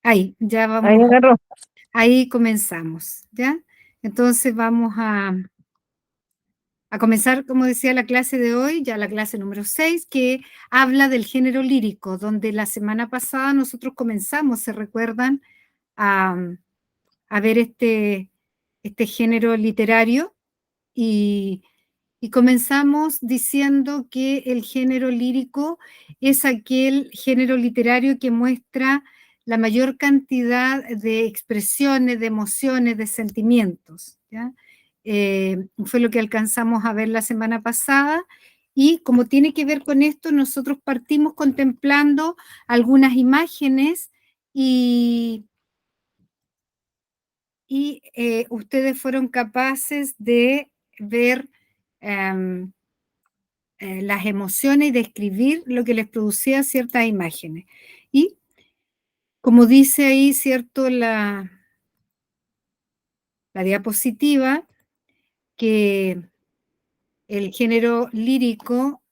Ahí, ya Ahí vamos, agarró. ahí comenzamos, ¿ya? Entonces vamos a comenzar, como decía, la clase de hoy, ya la clase número 6, que habla del género lírico, donde la semana pasada nosotros comenzamos, ¿se recuerdan? A, a ver este género literario y comenzamos diciendo que el género lírico es aquel género literario que muestra la mayor cantidad de expresiones, de emociones, de sentimientos, ¿ya? Fue lo que alcanzamos a ver la semana pasada y como tiene que ver con esto, nosotros partimos contemplando algunas imágenes y, ustedes fueron capaces de ver las emociones y describir lo que les producía ciertas imágenes. Y como dice ahí, ¿cierto? La diapositiva, que el género lírico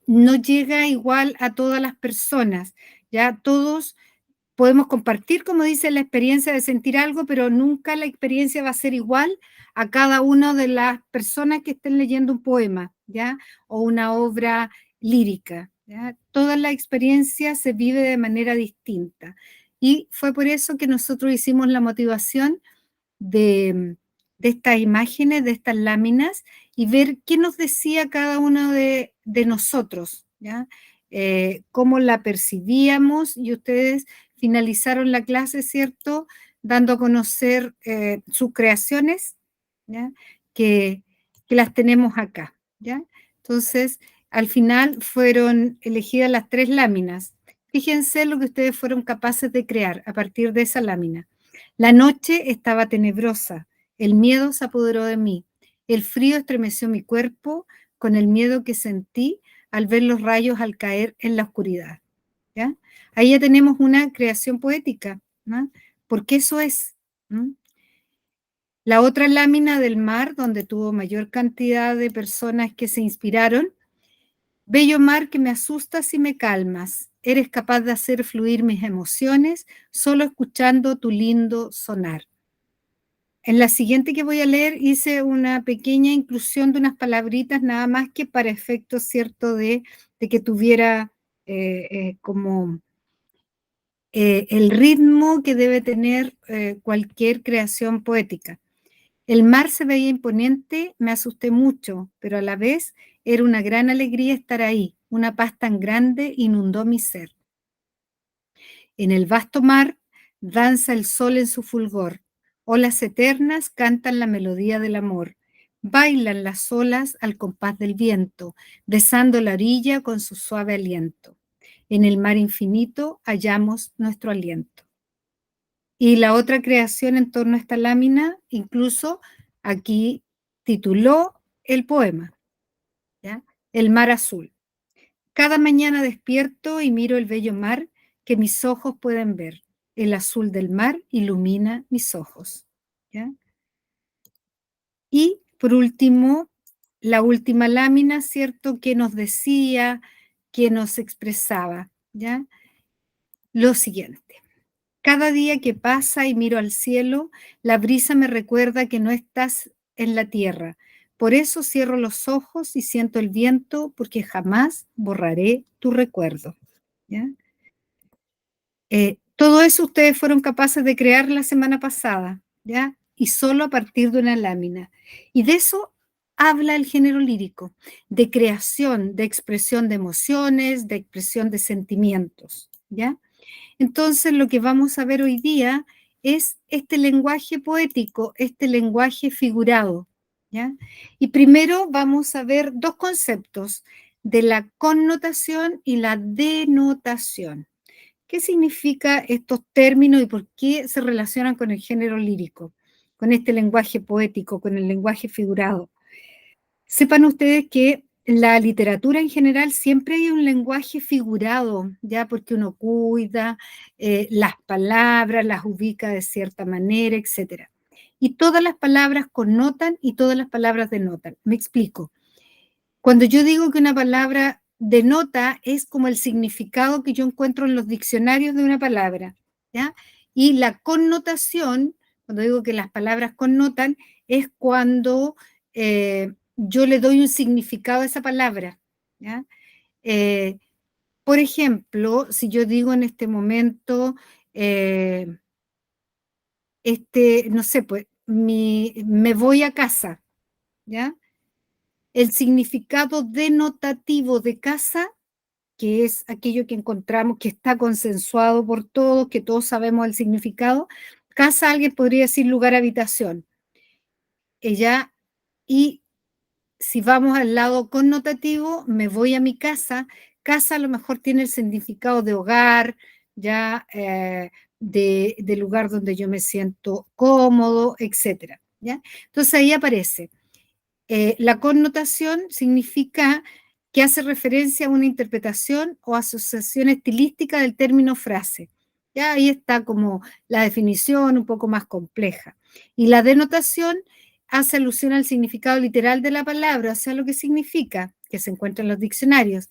no llega igual a todas las personas, ya todos podemos compartir, como dice, la experiencia de sentir algo, pero nunca la experiencia va a ser igual a cada una de las personas que estén leyendo un poema, ¿ya? O una obra lírica, ¿ya? Toda la experiencia se vive de manera distinta. Y fue por eso que nosotros hicimos la motivación de estas imágenes, de estas láminas, y ver qué nos decía cada uno de nosotros, ¿ya? Cómo la percibíamos, y ustedes finalizaron la clase, ¿cierto? Dando a conocer sus creaciones, ¿ya? Que, que las tenemos acá, ¿ya? Entonces, al final fueron elegidas las 3 láminas. Fíjense lo que ustedes fueron capaces de crear a partir de esa lámina. La noche estaba tenebrosa, el miedo se apoderó de mí, el frío estremeció mi cuerpo con el miedo que sentí al ver los rayos al caer en la oscuridad, ¿ya? Ahí ya tenemos una creación poética, ¿no? Porque eso es, ¿no? La otra lámina del mar, donde tuvo mayor cantidad de personas que se inspiraron: bello mar que me asustas y me calmas, eres capaz de hacer fluir mis emociones solo escuchando tu lindo sonar. En la siguiente que voy a leer hice una pequeña inclusión de unas palabritas nada más que para efectos, ¿cierto?, de que tuviera como el ritmo que debe tener cualquier creación poética. El mar se veía imponente, me asusté mucho, pero a la vez era una gran alegría estar ahí. Una paz tan grande inundó mi ser. En el vasto mar danza el sol en su fulgor. Olas eternas cantan la melodía del amor. Bailan las olas al compás del viento, besando la orilla con su suave aliento. En el mar infinito hallamos nuestro aliento. Y la otra creación en torno a esta lámina, incluso aquí tituló el poema, ¿ya? El mar azul. Cada mañana despierto y miro el bello mar que mis ojos pueden ver. El azul del mar ilumina mis ojos, ¿ya? Y por último, la última lámina, ¿cierto?, que nos decía, que nos expresaba, ¿ya? Lo siguiente. Cada día que pasa y miro al cielo, la brisa me recuerda que no estás en la tierra. Por eso cierro los ojos y siento el viento, porque jamás borraré tu recuerdo, ¿ya? Todo eso ustedes fueron capaces de crear la semana pasada, ¿ya? Y solo a partir de una lámina. Y de eso habla el género lírico, de creación, de expresión de emociones, de expresión de sentimientos, ¿ya? Entonces, lo que vamos a ver hoy día es este lenguaje poético, este lenguaje figurado, ¿ya? Y primero vamos a ver 2 conceptos, de la connotación y la denotación. ¿Qué significan estos términos y por qué se relacionan con el género lírico, con este lenguaje poético, con el lenguaje figurado? Sepan ustedes que en la literatura en general siempre hay un lenguaje figurado, ya, porque uno cuida las palabras, las ubica de cierta manera, etc. Y todas las palabras connotan y todas las palabras denotan. Me explico. Cuando yo digo que una palabra denota es como el significado que yo encuentro en los diccionarios de una palabra, ¿ya? Y la connotación, cuando digo que las palabras connotan, es cuando yo le doy un significado a esa palabra, ¿ya? Eh, por ejemplo, si yo digo en este momento, eh, no sé, pues, me voy a casa, ¿ya? El significado denotativo de casa, que es aquello que encontramos que está consensuado por todos, que todos sabemos el significado. Casa, alguien podría decir lugar, habitación. Ella, y si vamos al lado connotativo, me voy a mi casa. Casa a lo mejor tiene el significado de hogar, ya de lugar donde yo me siento cómodo, etcétera. ¿Ya? Entonces ahí aparece. La connotación significa que hace referencia a una interpretación o asociación estilística del término frase. Ya ahí está como la definición un poco más compleja. Y la denotación hace alusión al significado literal de la palabra, o sea, lo que significa, que se encuentra en los diccionarios.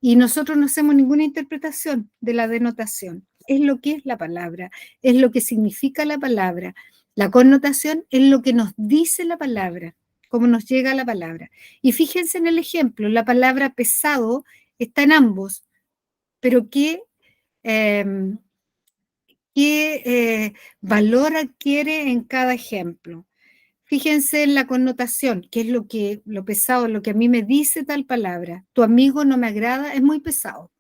Y nosotros no hacemos ninguna interpretación de la denotación. Es lo que es la palabra, es lo que significa la palabra. La connotación es lo que nos dice la palabra, cómo nos llega la palabra. Y fíjense en el ejemplo, la palabra pesado está en ambos, pero eh, qué valor adquiere en cada ejemplo. Fíjense en la connotación, que es lo pesado, lo que a mí me dice tal palabra. Tu amigo no me agrada, es muy pesado,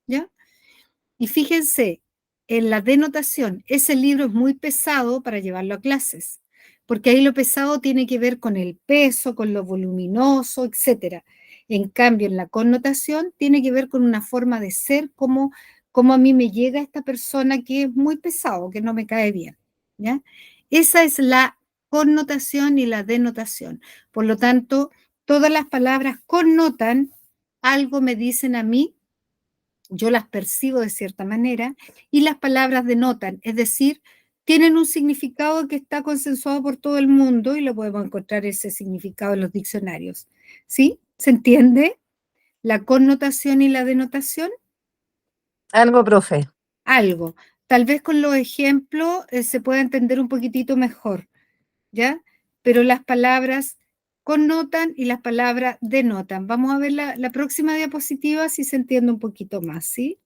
¿ya? Y fíjense en la denotación, ese libro es muy pesado para llevarlo a clases, porque ahí lo pesado tiene que ver con el peso, con lo voluminoso, etcétera. En cambio, en la connotación tiene que ver con una forma de ser, como a mí me llega esta persona que es muy pesado, que no me cae bien, ¿ya? Esa es la connotación y la denotación. Por lo tanto, todas las palabras connotan algo, me dicen a mí, yo las percibo de cierta manera, y las palabras denotan, es decir, tienen un significado que está consensuado por todo el mundo y lo podemos encontrar ese significado en los diccionarios. ¿Sí? ¿Se entiende? La connotación y la denotación, Algo, profe. algo. Tal vez con los ejemplos se pueda entender un poquitito mejor, ¿ya? Pero las palabras connotan y las palabras denotan. Vamos a ver la próxima diapositiva si se entiende un poquito más, ¿sí?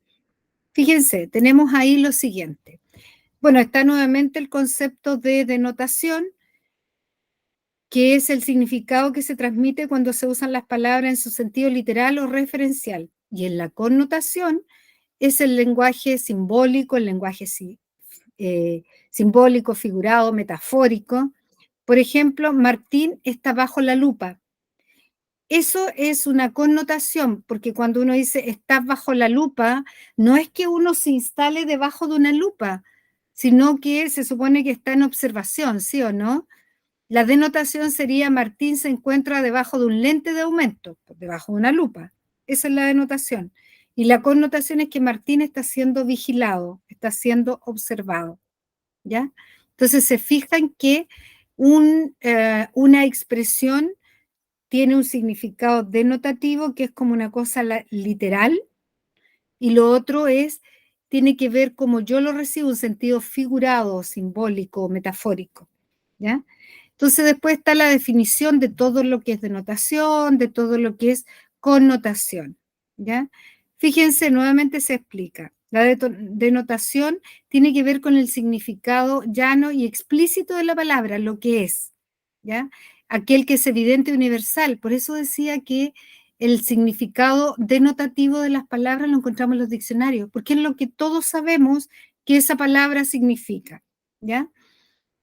Fíjense, tenemos ahí lo siguiente. Bueno, está nuevamente el concepto de denotación, que es el significado que se transmite cuando se usan las palabras en su sentido literal o referencial. Y en la connotación es el lenguaje simbólico, el lenguaje simbólico, figurado, metafórico. Por ejemplo, Martín está bajo la lupa. Eso es una connotación, porque cuando uno dice estás bajo la lupa, no es que uno se instale debajo de una lupa, sino que se supone que está en observación, ¿sí o no? La denotación sería Martín se encuentra debajo de un lente de aumento, debajo de una lupa. Esa es la denotación. Y la connotación es que Martín está siendo vigilado, está siendo observado, ¿ya? Entonces se fijan que una expresión tiene un significado denotativo que es como una cosa literal y lo otro tiene que ver como yo lo recibo, un sentido figurado, simbólico, metafórico, ¿ya? Entonces después está la definición de todo lo que es denotación, de todo lo que es connotación, ¿ya? Fíjense, nuevamente se explica. La denotación tiene que ver con el significado llano y explícito de la palabra, lo que es, ¿ya? Aquel que es evidente y universal. Por eso decía que el significado denotativo de las palabras lo encontramos en los diccionarios, porque es lo que todos sabemos que esa palabra significa, ¿ya?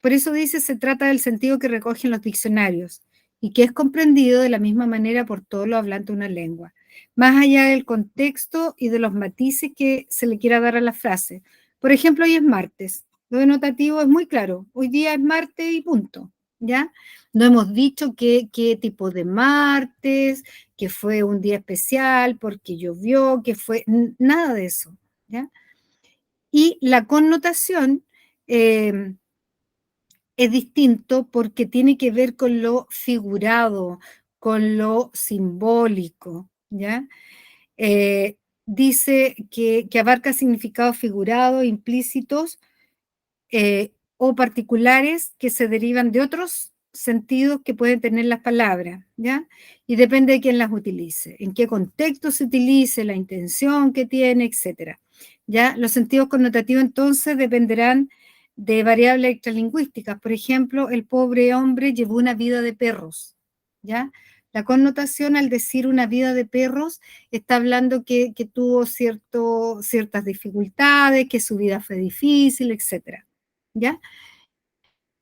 Por eso dice, se trata del sentido que recogen los diccionarios y que es comprendido de la misma manera por todos los hablantes de una lengua, más allá del contexto y de los matices que se le quiera dar a la frase. Por ejemplo, hoy es martes. Lo denotativo es muy claro. Hoy día es martes y punto, ¿ya? No hemos dicho qué tipo de martes, que fue un día especial porque llovió, que fue nada de eso, ¿ya? Y la connotación es distinto porque tiene que ver con lo figurado, con lo simbólico, ¿ya? Eh, Dice que abarca significados figurados, implícitos o particulares que se derivan de otros sentidos que pueden tener las palabras, ¿ya? Y depende de quién las utilice, en qué contexto se utilice, la intención que tiene, etcétera. ¿Ya? Los sentidos connotativos entonces dependerán de variables extralingüísticas. Por ejemplo, el pobre hombre llevó una vida de perros, ¿ya? La connotación al decir una vida de perros está hablando que tuvo ciertas dificultades, que su vida fue difícil, etcétera. ¿Ya?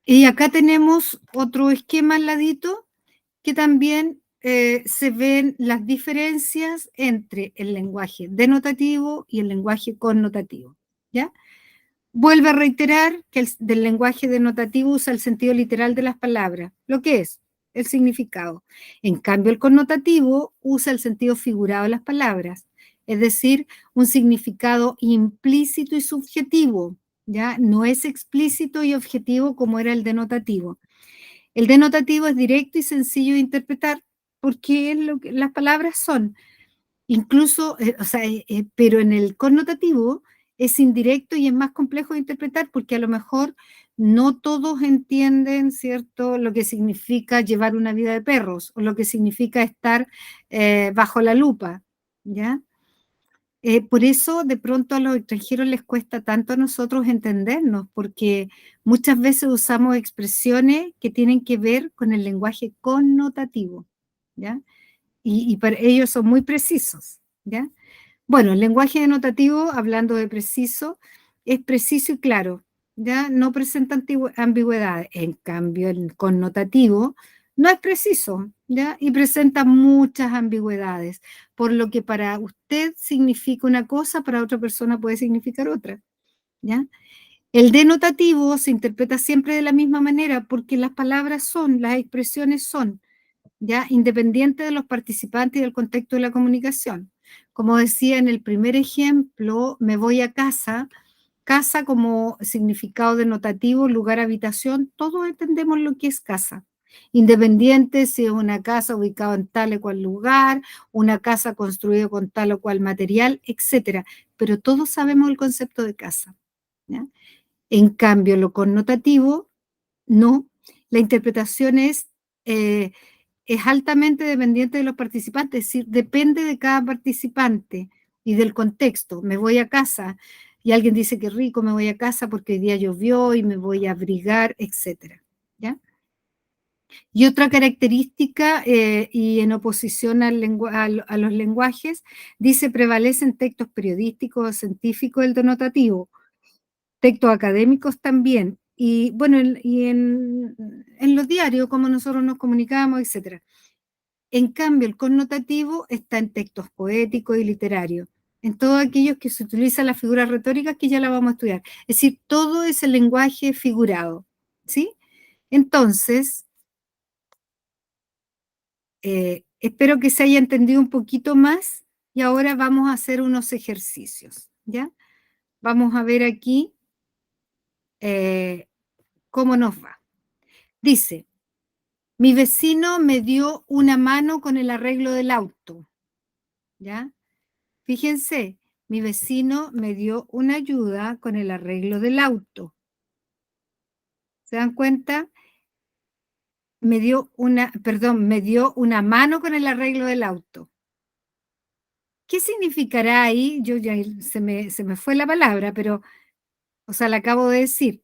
Y acá tenemos otro esquema al ladito que también se ven las diferencias entre el lenguaje denotativo y el lenguaje connotativo. ¿Ya? Vuelve a reiterar que del lenguaje denotativo usa el sentido literal de las palabras, lo que es el significado. En cambio, el connotativo usa el sentido figurado de las palabras, es decir, un significado implícito y subjetivo, ¿ya? No es explícito y objetivo como era el denotativo. El denotativo es directo y sencillo de interpretar porque es lo que las palabras son. Incluso, pero en el connotativo es indirecto y es más complejo de interpretar porque a lo mejor no todos entienden, ¿cierto?, lo que significa llevar una vida de perros o lo que significa estar bajo la lupa, ¿ya? Por eso de pronto a los extranjeros les cuesta tanto a nosotros entendernos, porque muchas veces usamos expresiones que tienen que ver con el lenguaje connotativo, ¿ya? Y para ellos son muy precisos, ¿ya? Bueno, el lenguaje denotativo, hablando de preciso, es preciso y claro, ¿ya? No presenta ambigüedades. En cambio, el connotativo no es preciso, ¿ya? Y presenta muchas ambigüedades, por lo que para usted significa una cosa, para otra persona puede significar otra, ¿ya? El denotativo se interpreta siempre de la misma manera porque las palabras son, las expresiones son, ¿ya? Independiente de los participantes y del contexto de la comunicación. Como decía en el primer ejemplo, me voy a casa, casa como significado denotativo, lugar, habitación, todos entendemos lo que es casa. Independiente si es una casa ubicada en tal o cual lugar, una casa construida con tal o cual material, etcétera. Pero todos sabemos el concepto de casa, ¿ya? En cambio, lo connotativo, no. La interpretación es altamente dependiente de los participantes, es decir, depende de cada participante y del contexto. Me voy a casa y alguien dice que rico, me voy a casa porque hoy día llovió y me voy a abrigar, etcétera, ¿ya? Y otra característica, y en oposición a los lenguajes, dice prevalecen textos periodísticos o científicos el denotativo, textos académicos también, y bueno, en los diarios, como nosotros nos comunicamos, etcétera. En cambio, el connotativo está en textos poéticos y literarios, en todos aquellos que se utilizan las figuras retóricas que ya la vamos a estudiar. Es decir, todo es el lenguaje figurado, ¿sí? Entonces, espero que se haya entendido un poquito más y ahora vamos a hacer unos ejercicios, ¿ya? Vamos a ver aquí cómo nos va. Dice, mi vecino me dio una mano con el arreglo del auto, ¿ya? Fíjense, mi vecino me dio una ayuda con el arreglo del auto. ¿Se dan cuenta? Me dio una mano con el arreglo del auto. ¿Qué significará ahí? Yo ya se me fue la palabra, pero, o sea, la acabo de decir.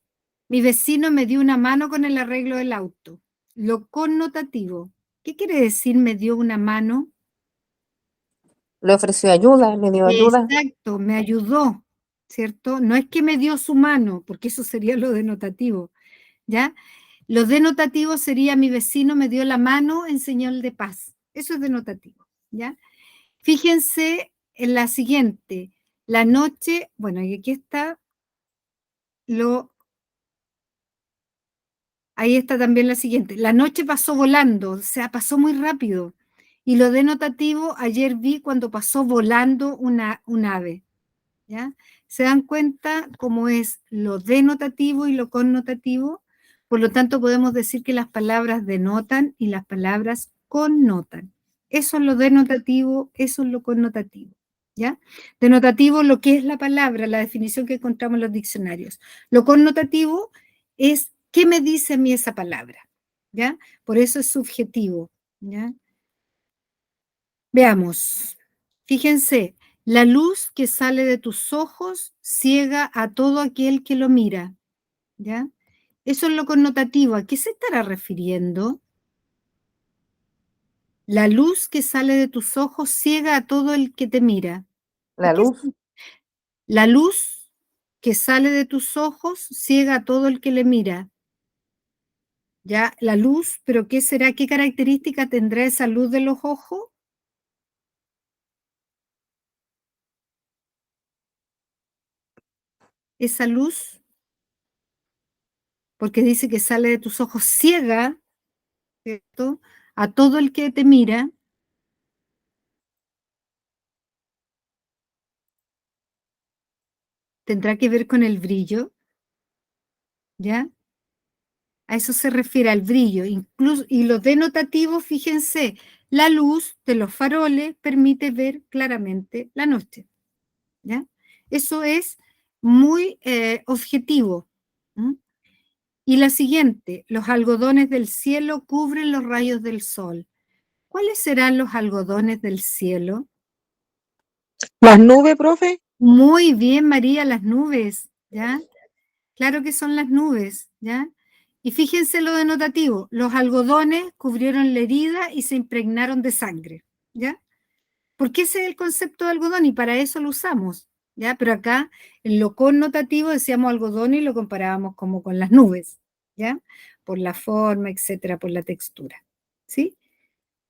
Mi vecino me dio una mano con el arreglo del auto. Lo connotativo. ¿Qué quiere decir me dio una mano? Le ofreció ayuda, le dio ayuda. Exacto, me ayudó, ¿cierto? No es que me dio su mano, porque eso sería lo denotativo, ¿ya? Lo denotativo sería mi vecino me dio la mano en señal de paz. Eso es denotativo, ¿ya? Fíjense en la siguiente, la noche, bueno, y aquí está ahí está también la siguiente, la noche pasó volando, o sea, pasó muy rápido. Y lo denotativo, ayer vi cuando pasó volando un ave, ¿ya? ¿Se dan cuenta cómo es lo denotativo y lo connotativo? Por lo tanto, podemos decir que las palabras denotan y las palabras connotan. Eso es lo denotativo, eso es lo connotativo. ¿ya? Denotativo, lo que es la palabra, la definición que encontramos en los diccionarios. Lo connotativo es qué me dice a mí esa palabra, ¿ya? Por eso es subjetivo, ¿ya? Veamos. Fíjense, la luz que sale de tus ojos ciega a todo aquel que lo mira, ¿ya? Eso es lo connotativo. ¿A qué se estará refiriendo? La luz que sale de tus ojos ciega a todo el que te mira. ¿A La qué luz, La luz que sale de tus ojos ciega a todo el que le mira. Ya, la luz, pero ¿qué será? ¿Qué característica tendrá esa luz de los ojos? Esa luz, porque dice que sale de tus ojos ciega, ¿cierto? A todo el que te mira. Tendrá que ver con el brillo, ¿ya? A eso se refiere al brillo. Incluso, y los denotativos, fíjense, la luz de los faroles permite ver claramente la noche, ¿ya? Eso es muy objetivo. ¿Mm? Y la siguiente, los algodones del cielo cubren los rayos del sol. ¿Cuáles serán los algodones del cielo? las nubes, profe, Muy bien, María, las nubes, ¿ya? Claro que son las nubes, ¿ya? Y fíjense lo denotativo, los algodones cubrieron la herida y se impregnaron de sangre, ¿ya? Porque ese es el concepto de algodón y para eso lo usamos, ¿ya? Pero acá en lo connotativo decíamos algodón y lo comparábamos como con las nubes, ¿ya? Por la forma, etcétera, por la textura, ¿sí?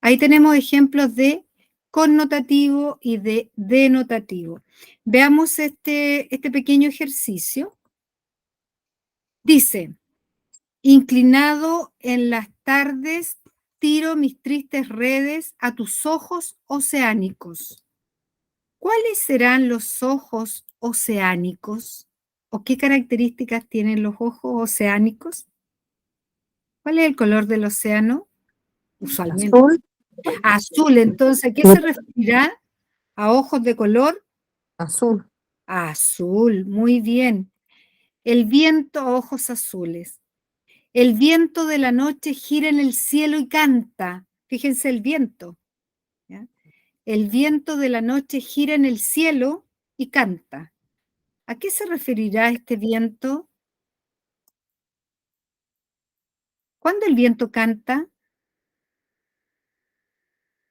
Ahí tenemos ejemplos de connotativo y de denotativo. Veamos este pequeño ejercicio. Dice, inclinado en las tardes, tiro mis tristes redes a tus ojos oceánicos. ¿Cuáles serán los ojos oceánicos? ¿O qué características tienen los ojos oceánicos? ¿Cuál es el color del océano? Usualmente. azul, Azul. Entonces, ¿a qué se referirá? ¿A ojos de color? azul, Azul. Muy bien. El viento, ojos azules. El viento de la noche gira en el cielo y canta. Fíjense el viento, ¿ya? El viento de la noche gira en el cielo y canta. ¿A qué se referirá este viento? ¿Cuándo el viento canta?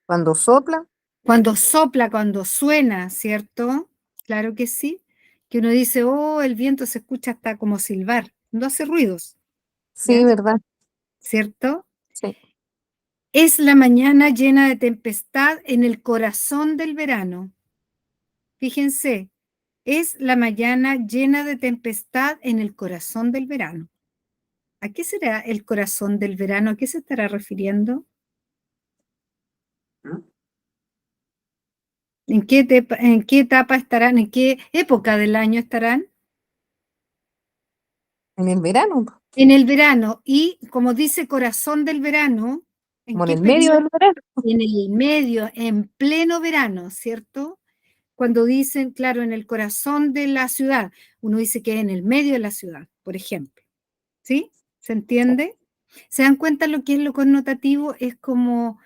cuando sopla, Cuando sopla, cuando suena, ¿cierto? Claro que sí. Que uno dice, oh, el viento se escucha hasta como silbar, no hace ruidos, sí, ¿ya? ¿verdad? ¿Cierto? Sí. Es la mañana llena de tempestad en el corazón del verano. Fíjense, es la mañana llena de tempestad en el corazón del verano. ¿A qué será el corazón del verano? ¿A qué se estará refiriendo? En qué etapa estarán? ¿En qué época del año estarán? En el verano, En el verano. Y como dice corazón del verano, ¿en como en qué el medio periodo? del verano, En el medio, en pleno verano, ¿cierto? Cuando dicen, claro, en el corazón de la ciudad, uno dice que es en el medio de la ciudad, por ejemplo. ¿Sí? ¿Se sí, entiende? ¿Se dan cuenta lo que es lo connotativo? Es como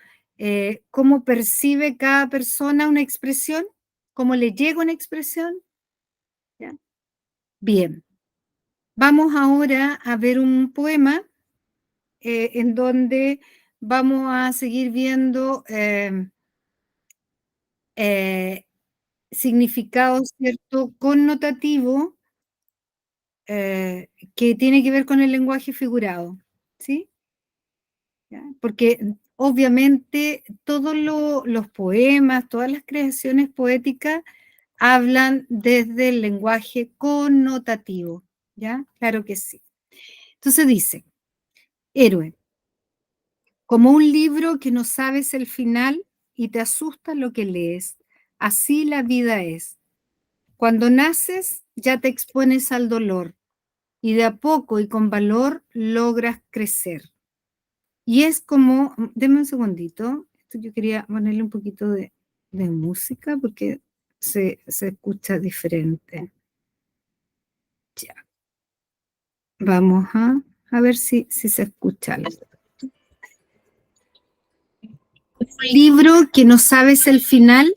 cómo percibe cada persona una expresión, cómo le llega una expresión. ¿Ya? Bien, vamos ahora a ver un poema en donde vamos a seguir viendo eh, significados, ¿cierto?, connotativo que tiene que ver con el lenguaje figurado, ¿sí? ¿Ya? Porque obviamente todos los poemas, todas las creaciones poéticas hablan desde el lenguaje connotativo, ¿ya? Claro que sí. Entonces dice, héroe, como un libro que no sabes el final y te asusta lo que lees, así la vida es. Cuando naces ya te expones al dolor y de a poco y con valor logras crecer. Y es como, deme un segundito, esto yo quería ponerle un poquito de música porque se escucha diferente. Ya. Vamos a ver si se escucha algo. Un libro que no sabes el final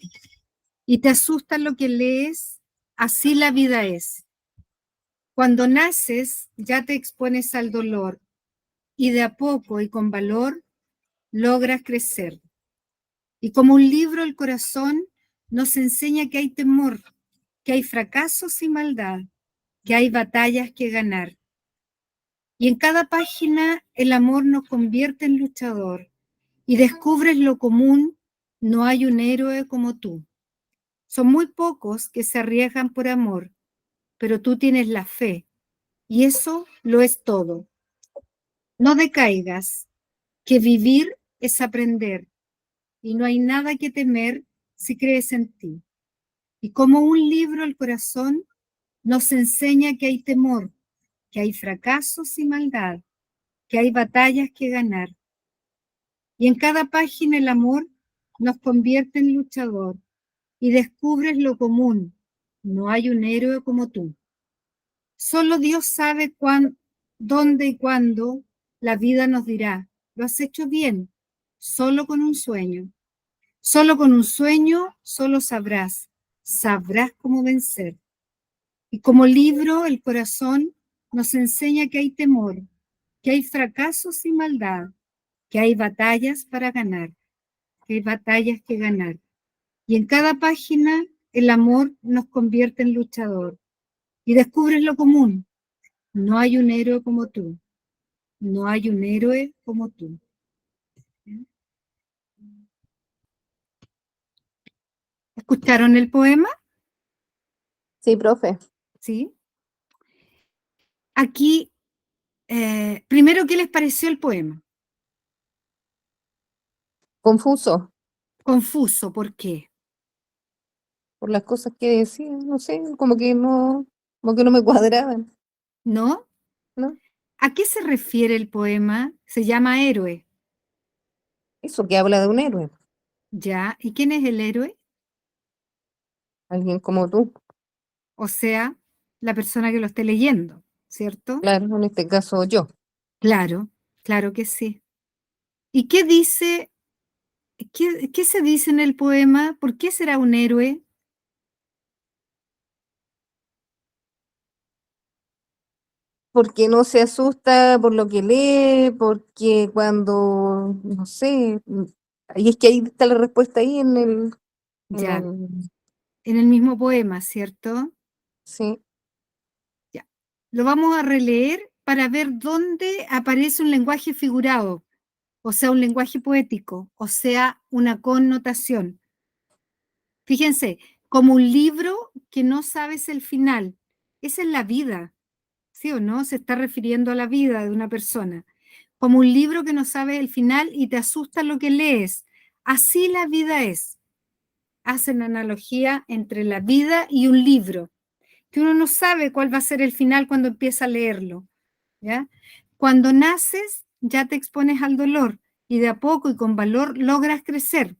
y te asusta lo que lees, así la vida es. Cuando naces ya te expones al dolor y de a poco y con valor logras crecer. Y como un libro el corazón nos enseña que hay temor, que hay fracasos y maldad, que hay batallas que ganar. Y en cada página el amor nos convierte en luchador y descubres lo común, no hay un héroe como tú. Son muy pocos que se arriesgan por amor, pero tú tienes la fe y eso lo es todo. No decaigas, que vivir es aprender y no hay nada que temer si crees en ti. Y como un libro el corazón nos enseña que hay temor, que hay fracasos y maldad, que hay batallas que ganar. Y en cada página el amor nos convierte en luchador y descubres lo común. No hay un héroe como tú. Solo Dios sabe dónde y cuándo la vida nos dirá, lo has hecho bien, solo con un sueño. Solo con un sueño, solo sabrás cómo vencer. Y como libro, el corazón nos enseña que hay temor, que hay fracasos y maldad, que hay batallas para ganar, que hay batallas que ganar. Y en cada página el amor nos convierte en luchador. Y descubres lo común. No hay un héroe como tú. No hay un héroe como tú. ¿Escucharon el poema? Sí, profe. Sí. Aquí, primero, ¿qué les pareció el poema? Confuso Confuso, ¿por qué? por las cosas que decía, no sé, como que no me cuadraban, ¿No? ¿no? ¿A qué se refiere el poema? Se llama Héroe, Eso que habla de un héroe, ¿ya? ¿Y quién es el héroe? alguien como tú, O sea, la persona que lo esté leyendo, ¿cierto? claro, en este caso yo. Claro, claro que sí. ¿Y qué dice, qué se dice en el poema? ¿Por qué será un héroe? Porque no se asusta por lo que lee, porque cuando, no sé, y es que ahí está la respuesta ahí en Ya, el, en el mismo poema, ¿cierto? sí, Ya. Lo vamos a releer para ver dónde aparece un lenguaje figurado, o sea, un lenguaje poético, o sea, una connotación. Fíjense, como un libro que no sabes el final. Esa es la vida, ¿sí o no? Se está refiriendo a la vida de una persona. Como un libro que no sabes el final y te asusta lo que lees. Así la vida es. Hacen analogía entre la vida y un libro, que uno no sabe cuál va a ser el final cuando empieza a leerlo, ¿ya? Cuando naces ya te expones al dolor y de a poco y con valor logras crecer,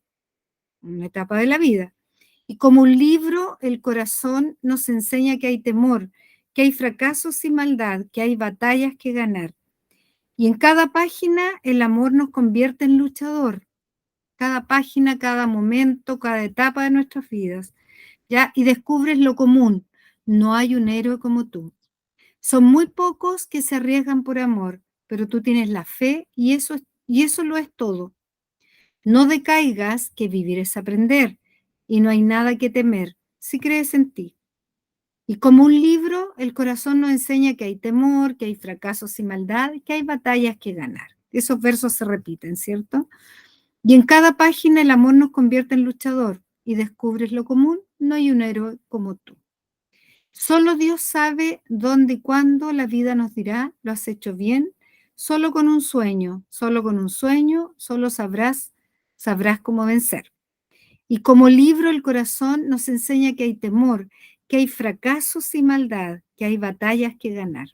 una etapa de la vida. Y como un libro, el corazón nos enseña que hay temor, que hay fracasos y maldad, que hay batallas que ganar. Y en cada página el amor nos convierte en luchador. Cada página, cada momento, cada etapa de nuestras vidas. ¿Ya? Y descubres lo común. No hay un héroe como tú. Son muy pocos que se arriesgan por amor, pero tú tienes la fe y eso lo es todo. No decaigas, que vivir es aprender, y no hay nada que temer si crees en ti. Y como un libro, el corazón nos enseña que hay temor, que hay fracasos y maldad, que hay batallas que ganar. Esos versos se repiten, ¿cierto? Y en cada página el amor nos convierte en luchador y descubres lo común, no hay un héroe como tú. Solo Dios sabe dónde y cuándo la vida nos dirá, lo has hecho bien, solo con un sueño, solo con un sueño, solo sabrás cómo vencer. Y como libro el corazón nos enseña que hay temor, que hay fracasos y maldad, que hay batallas que ganar.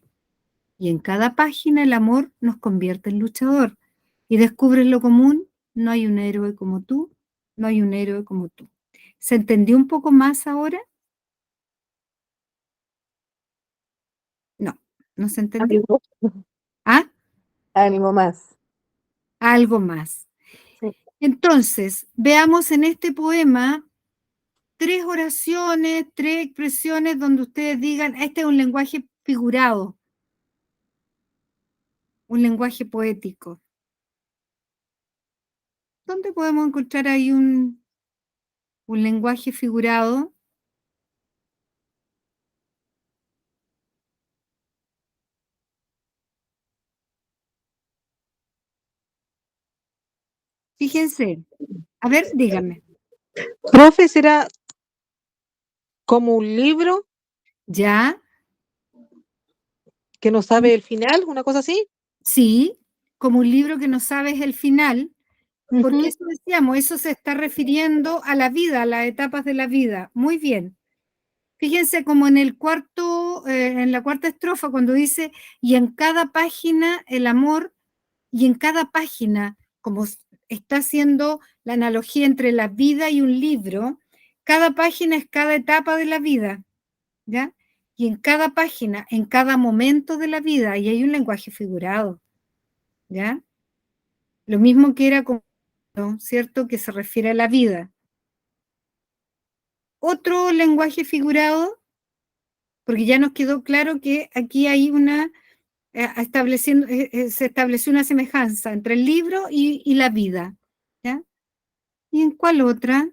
Y en cada página el amor nos convierte en luchador y descubres lo común, no hay un héroe como tú, no hay un héroe como tú. ¿Se entendió un poco más ahora? No, ¿no se entendió? Algo, ¿Ah? algo más. Algo más. Sí. Entonces, veamos en este poema 3 oraciones, 3 expresiones donde ustedes digan, este es un lenguaje figurado, un lenguaje poético. ¿Dónde podemos encontrar ahí un lenguaje figurado? Fíjense, a ver, díganme. Profe, ¿será como un libro ¿Ya? que no sabe el final? ¿Una cosa así? Sí, como un libro que no sabes el final, porque Ujú. eso decíamos, eso se está refiriendo a la vida, a las etapas de la vida. Muy bien. Fíjense como en el cuarto, en la cuarta estrofa, cuando dice, y en cada página el amor, y en cada página, como está haciendo la analogía entre la vida y un libro, cada página es cada etapa de la vida, ¿ya? Y en cada página, en cada momento de la vida, y hay un lenguaje figurado, ¿ya? Lo mismo que era como, ¿no? ¿Cierto? Que se refiere a la vida. Otro lenguaje figurado, porque ya nos quedó claro que aquí hay una, se estableció una semejanza entre el libro y la vida, ¿ya? ¿Y en cuál otra?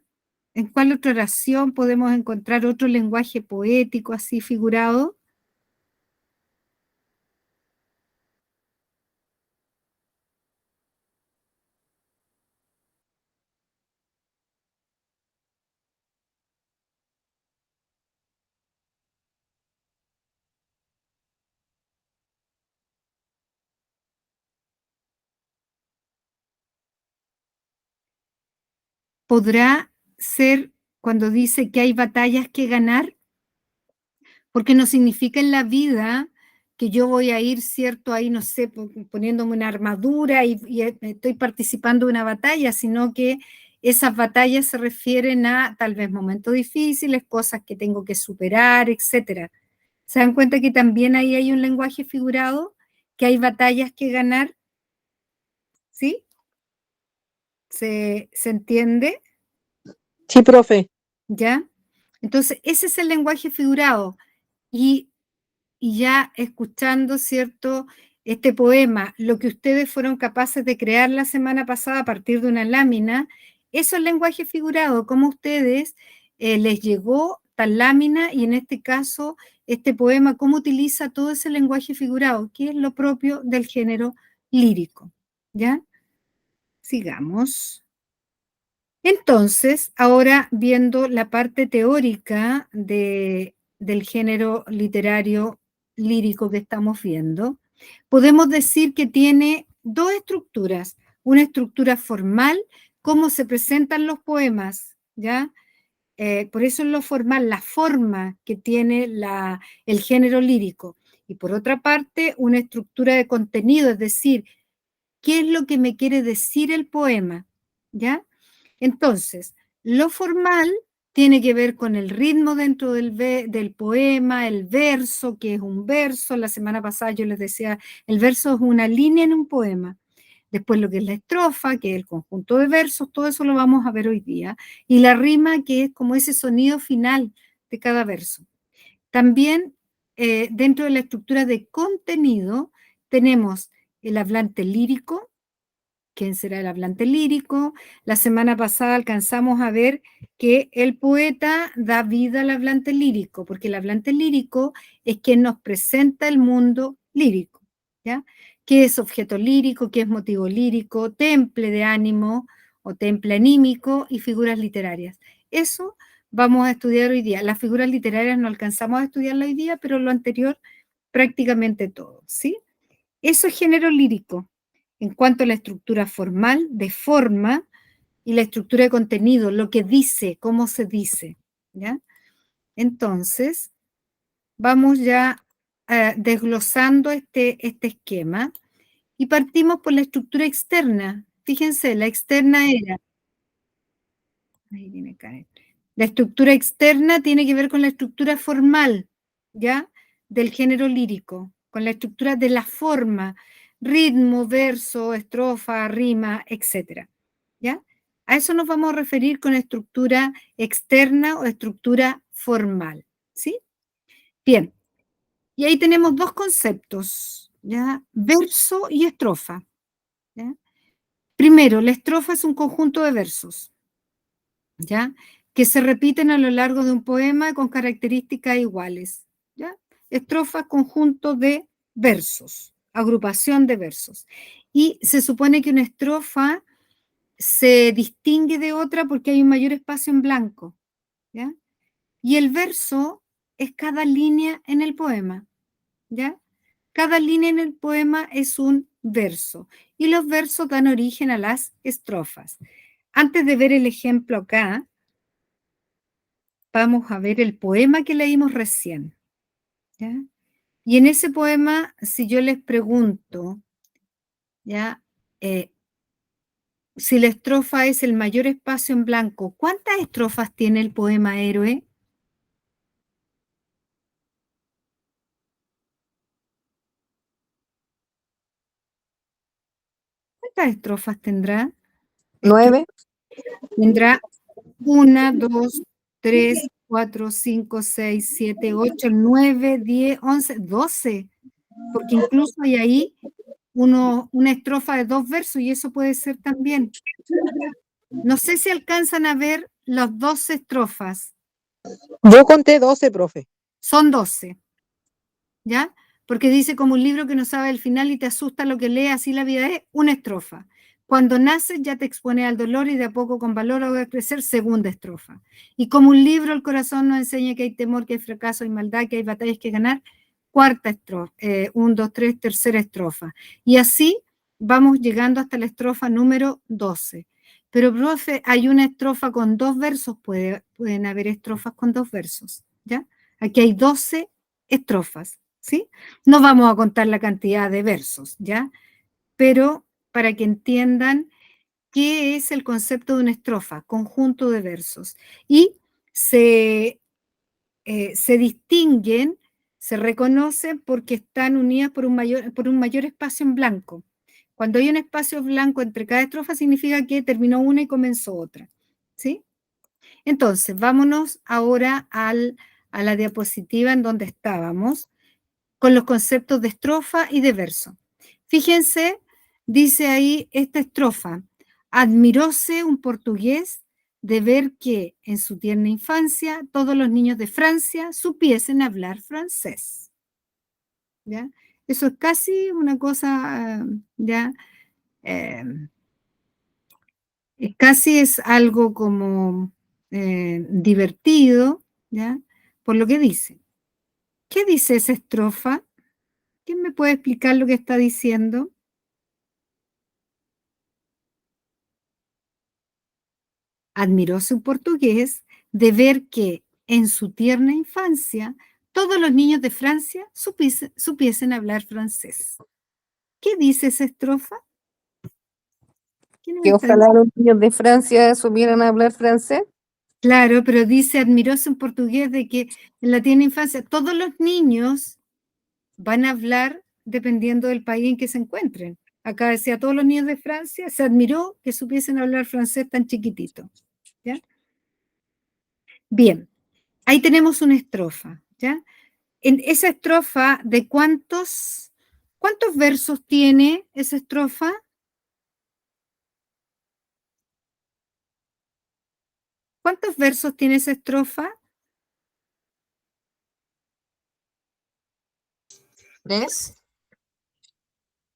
¿En cuál otra oración podemos encontrar otro lenguaje poético así figurado? ¿Podrá ser cuando dice que hay batallas que ganar? Porque no significa en la vida que yo voy a ir, cierto, ahí, no sé, poniéndome una armadura y estoy participando de una batalla, sino que esas batallas se refieren a tal vez momentos difíciles, cosas que tengo que superar, etcétera. ¿Se dan cuenta que también ahí hay un lenguaje figurado? Que hay batallas que ganar, ¿sí? ¿Se entiende? Sí, profe. ¿Ya? Entonces, ese es el lenguaje figurado. Y ya escuchando, ¿cierto? Este poema, lo que ustedes fueron capaces de crear la semana pasada a partir de una lámina, eso es lenguaje figurado, cómo ustedes les llegó tal lámina y en este caso, este poema, cómo utiliza todo ese lenguaje figurado, que es lo propio del género lírico. ¿Ya? Sigamos. Entonces, ahora viendo la parte teórica del género literario lírico que estamos viendo, podemos decir que tiene 2 estructuras. Una estructura formal, cómo se presentan los poemas, ¿ya? Por eso es lo formal, la forma que tiene el género lírico. Y por otra parte, una estructura de contenido, es decir, ¿qué es lo que me quiere decir el poema? ¿Ya? Entonces, lo formal tiene que ver con el ritmo dentro del poema, el verso, que es un verso. La semana pasada yo les decía, el verso es una línea en un poema. Después lo que es la estrofa, que es el conjunto de versos, todo eso lo vamos a ver hoy día. Y la rima, que es como ese sonido final de cada verso. También dentro de la estructura de contenido tenemos el hablante lírico. ¿Quién será el hablante lírico? La semana pasada alcanzamos a ver que el poeta da vida al hablante lírico, porque el hablante lírico es quien nos presenta el mundo lírico, ¿ya? ¿Qué es objeto lírico? ¿Qué es motivo lírico? Temple de ánimo o temple anímico y figuras literarias. Eso vamos a estudiar hoy día. Las figuras literarias no alcanzamos a estudiarlo hoy día, pero lo anterior prácticamente todo, ¿sí? Eso es género lírico. En cuanto a la estructura formal, de forma, y la estructura de contenido, lo que dice, cómo se dice, ¿ya? Entonces, vamos ya desglosando este esquema y partimos por la estructura externa. Fíjense, la externa era, ahí viene Karen. La estructura externa tiene que ver con la estructura formal, ¿ya? Del género lírico, con la estructura de la forma, ritmo, verso, estrofa, rima, etc. ¿Ya? A eso nos vamos a referir con estructura externa o estructura formal, ¿sí? Bien, y ahí tenemos dos conceptos, ¿ya? Verso y estrofa, ¿ya? Primero, la estrofa es un conjunto de versos, ¿ya? Que se repiten a lo largo de un poema con características iguales, ¿ya? Estrofa, conjunto de versos, agrupación de versos. Y se supone que una estrofa se distingue de otra porque hay un mayor espacio en blanco, ¿ya? Y el verso es cada línea en el poema, ¿ya? Cada línea en el poema es un verso y los versos dan origen a las estrofas. Antes de ver el ejemplo acá, vamos a ver el poema que leímos recién, ¿ya? Y en ese poema, si yo les pregunto, ¿ya? Si la estrofa es el mayor espacio en blanco, ¿cuántas estrofas tiene el poema Héroe? ¿Cuántas estrofas tendrá? Es que 9. tendrá 1, 2, 3, 4, 5, 6, 7, 8, 9, 10, 11, 12, porque incluso hay ahí una estrofa de 2 versos y eso puede ser también. No sé si alcanzan a ver las 12 estrofas. Yo conté 12, profe. Son 12, ¿ya? Porque dice como un libro que no sabe el final y te asusta lo que lee, así la vida es, una estrofa. Cuando naces ya te expone al dolor y de a poco con valor va a crecer, segunda estrofa. Y como un libro el corazón nos enseña que hay temor, que hay fracaso, hay maldad, que hay batallas que ganar, cuarta estrofa, 1, 2, 3, tercera estrofa. Y así vamos llegando hasta la estrofa número 12. Pero, profe, hay una estrofa con 2 versos, pueden haber estrofas con 2 versos, ¿ya? Aquí hay 12 estrofas, ¿sí? No vamos a contar la cantidad de versos, ¿ya? Pero para que entiendan qué es el concepto de una estrofa, conjunto de versos. Y se distinguen, se reconocen porque están unidas por un mayor espacio en blanco. Cuando hay un espacio blanco entre cada estrofa significa que terminó una y comenzó otra, ¿sí? Entonces, vámonos ahora a la diapositiva en donde estábamos, con los conceptos de estrofa y de verso. Fíjense, dice ahí esta estrofa: admiróse un portugués de ver que en su tierna infancia todos los niños de Francia supiesen hablar francés. ¿Ya? Eso es casi una cosa, ya, eh, casi es algo como divertido, ¿ya? Por lo que dice. ¿Qué dice esa estrofa? ¿Quién me puede explicar lo que está diciendo? Admiróse un portugués de ver que en su tierna infancia todos los niños de Francia supiesen hablar francés. ¿Qué dice esa estrofa? ¿Quién me Que está ojalá diciendo? los niños de Francia supieran hablar francés. Claro, pero dice admiróse un portugués de que en la tierna infancia todos los niños van a hablar dependiendo del país en que se encuentren. Acá decía, todos los niños de Francia se admiró que supiesen hablar francés tan chiquitito. ¿Ya? Bien, ahí tenemos una estrofa, ¿ya? En esa estrofa, ¿de cuántos versos tiene esa estrofa? ¿Cuántos versos tiene esa estrofa? 3.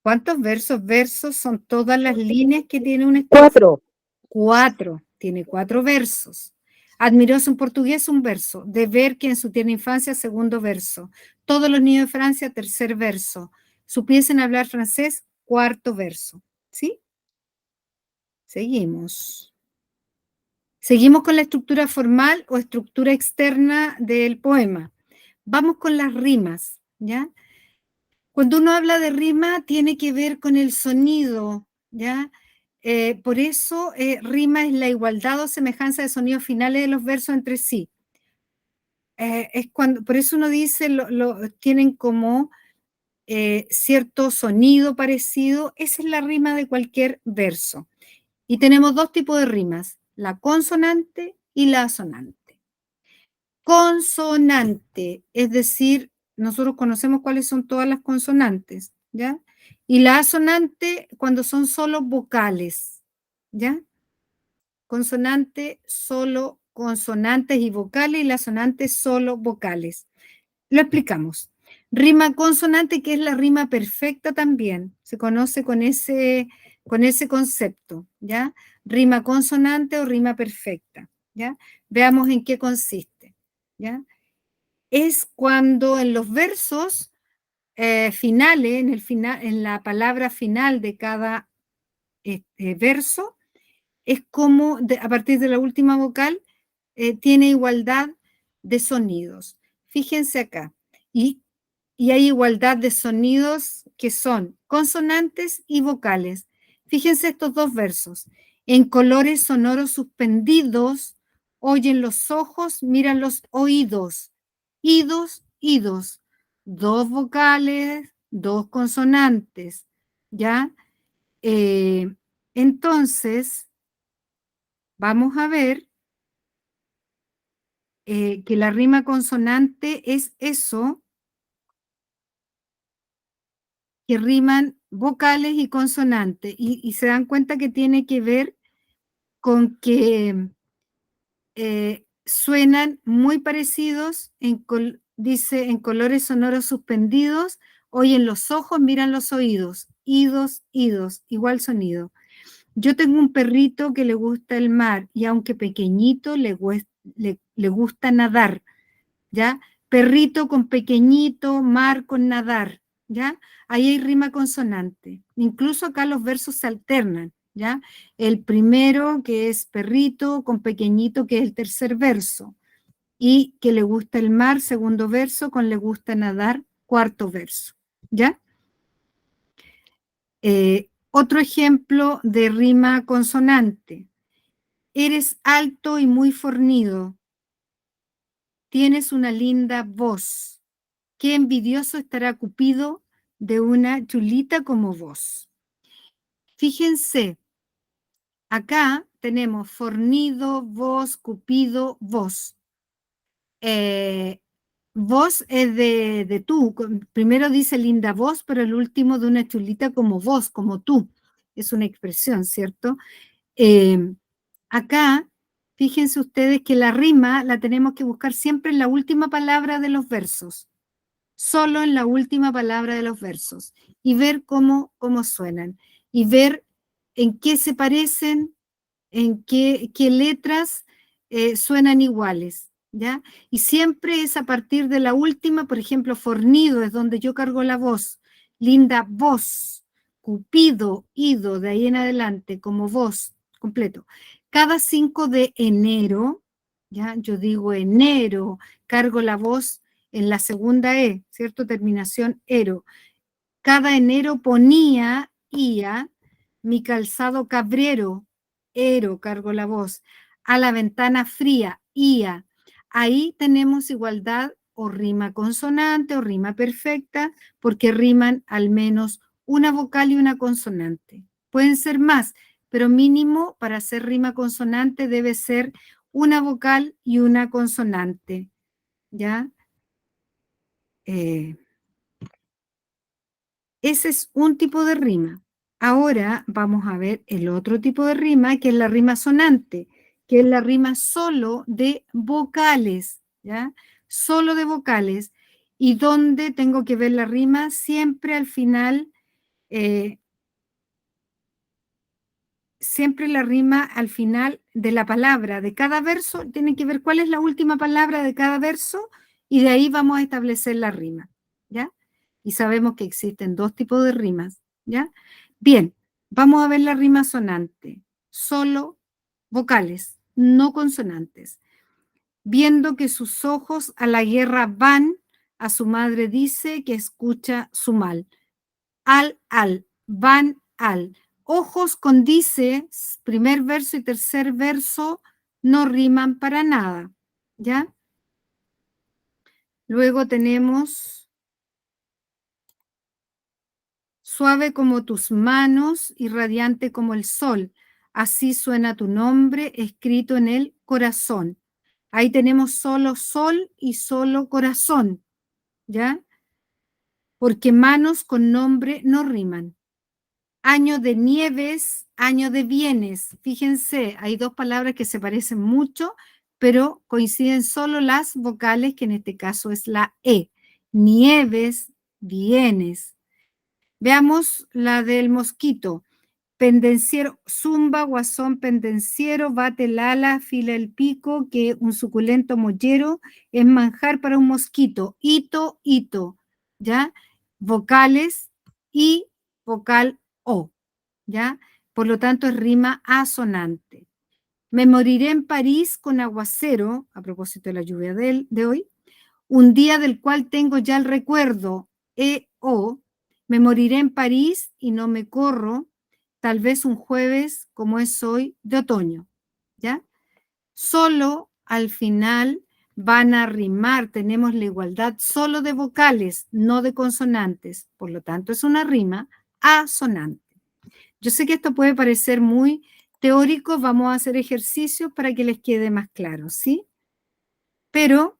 ¿Cuántos versos? Versos son todas las líneas que tiene una estrofa. 4. 4, tiene 4 versos. Admiróse un portugués, un verso. De ver que en su tierna infancia, segundo verso. Todos los niños de Francia, tercer verso. Supiesen hablar francés, cuarto verso. ¿Sí? Seguimos. Seguimos con la estructura formal o estructura externa del poema. Vamos con las rimas, ¿ya? Cuando uno habla de rima, tiene que ver con el sonido, ¿ya? Por eso rima es la igualdad o semejanza de sonidos finales de los versos entre sí. Por eso uno dice, tienen como cierto sonido parecido. Esa es la rima de cualquier verso. Y tenemos dos tipos de rimas, la consonante y la asonante. Consonante, es decir, nosotros conocemos cuáles son todas las consonantes, ¿ya? Y la asonante cuando son solo vocales, ¿ya? Consonante, solo consonantes y vocales, y la asonante, solo vocales. Lo explicamos. Rima consonante, que es la rima perfecta también, se conoce con ese concepto, ¿ya? Rima consonante o rima perfecta, ¿ya? Veamos en qué consiste, ¿ya? Es cuando en los versos finales, en la palabra final de cada verso, es como a partir de la última vocal tiene igualdad de sonidos. Fíjense acá. Y hay igualdad de sonidos que son consonantes y vocales. Fíjense estos dos versos. En colores sonoros suspendidos, oyen los ojos, miran los oídos. Idos, idos. Dos vocales, dos consonantes. ¿Ya? Entonces, vamos a ver que la rima consonante es eso, que riman vocales y consonantes, y se dan cuenta que tiene que ver con que suenan muy parecidos, dice, en colores sonoros suspendidos, oyen los ojos, miran los oídos, idos, idos, igual sonido. Yo tengo un perrito que le gusta el mar y aunque pequeñito le gusta nadar, ¿ya? Perrito con pequeñito, mar con nadar, ¿ya? Ahí hay rima consonante. Incluso acá los versos se alternan, ¿ya? El primero, que es perrito, con pequeñito, que es el tercer verso. Y que le gusta el mar, segundo verso, con le gusta nadar, cuarto verso, ¿ya? Otro ejemplo de rima consonante. Eres alto y muy fornido. Tienes una linda voz. Qué envidioso estará Cupido de una chulita como vos. Fíjense, acá tenemos fornido, voz, Cupido, voz. Voz es de tú. Primero dice linda voz, pero el último de una chulita como vos, como tú. Es una expresión, ¿cierto? Acá, fíjense ustedes que la rima la tenemos que buscar siempre en la última palabra de los versos. Solo en la última palabra de los versos y ver cómo suenan y ver en qué se parecen, en qué letras suenan iguales, ¿ya? Y siempre es a partir de la última, por ejemplo, fornido es donde yo cargo la voz, linda voz, Cupido, ido, de ahí en adelante, como voz, completo. Cada 5 de enero, ¿ya? Yo digo enero, cargo la voz en la segunda E, ¿cierto? Terminación ero. Cada enero ponía, ia, mi calzado cabrero, ero, cargo la voz, a la ventana fría, ia. Ahí tenemos igualdad o rima consonante o rima perfecta, porque riman al menos una vocal y una consonante. Pueden ser más, pero mínimo para hacer rima consonante debe ser una vocal y una consonante, ¿ya? Ese es un tipo de rima. Ahora vamos a ver el otro tipo de rima, que es la rima sonante, que es la rima solo de vocales, ¿ya? Solo de vocales. Y donde tengo que ver la rima siempre al final, siempre la rima al final de la palabra de cada verso, tiene que ver cuál es la última palabra de cada verso y de ahí vamos a establecer la rima, ¿ya? Y sabemos que existen dos tipos de rimas, ¿ya? Bien, vamos a ver la rima sonante, solo vocales, no consonantes. Viendo que sus ojos a la guerra van, a su madre dice que escucha su mal. Al, van, al. ojos con dices, primer verso y tercer verso, no riman para nada, ¿ya? Luego tenemos suave como tus manos y radiante como el sol. Así suena tu nombre escrito en el corazón. Ahí tenemos solo sol y solo corazón, ¿ya? Porque manos con nombre no riman. Año de nieves, año de bienes. Fíjense, hay dos palabras que se parecen mucho, pero coinciden solo las vocales, que en este caso es la E. Nieves, bienes. Veamos la del mosquito. Pendenciero, zumba, guasón, pendenciero, bate el ala, afila el pico, que un suculento mollero es manjar para un mosquito. Hito, hito, ¿ya? Vocales y vocal O, ¿ya? Por lo tanto, es rima asonante. Me moriré en París con aguacero, a propósito de la lluvia de hoy, un día del cual tengo ya el recuerdo, E-O, me moriré en París y no me corro, tal vez un jueves como es hoy de otoño, ¿ya? Solo al final van a rimar, tenemos la igualdad solo de vocales, no de consonantes, por lo tanto es una rima asonante. Yo sé que esto puede parecer muy teórico, vamos a hacer ejercicios para que les quede más claro, ¿sí? Pero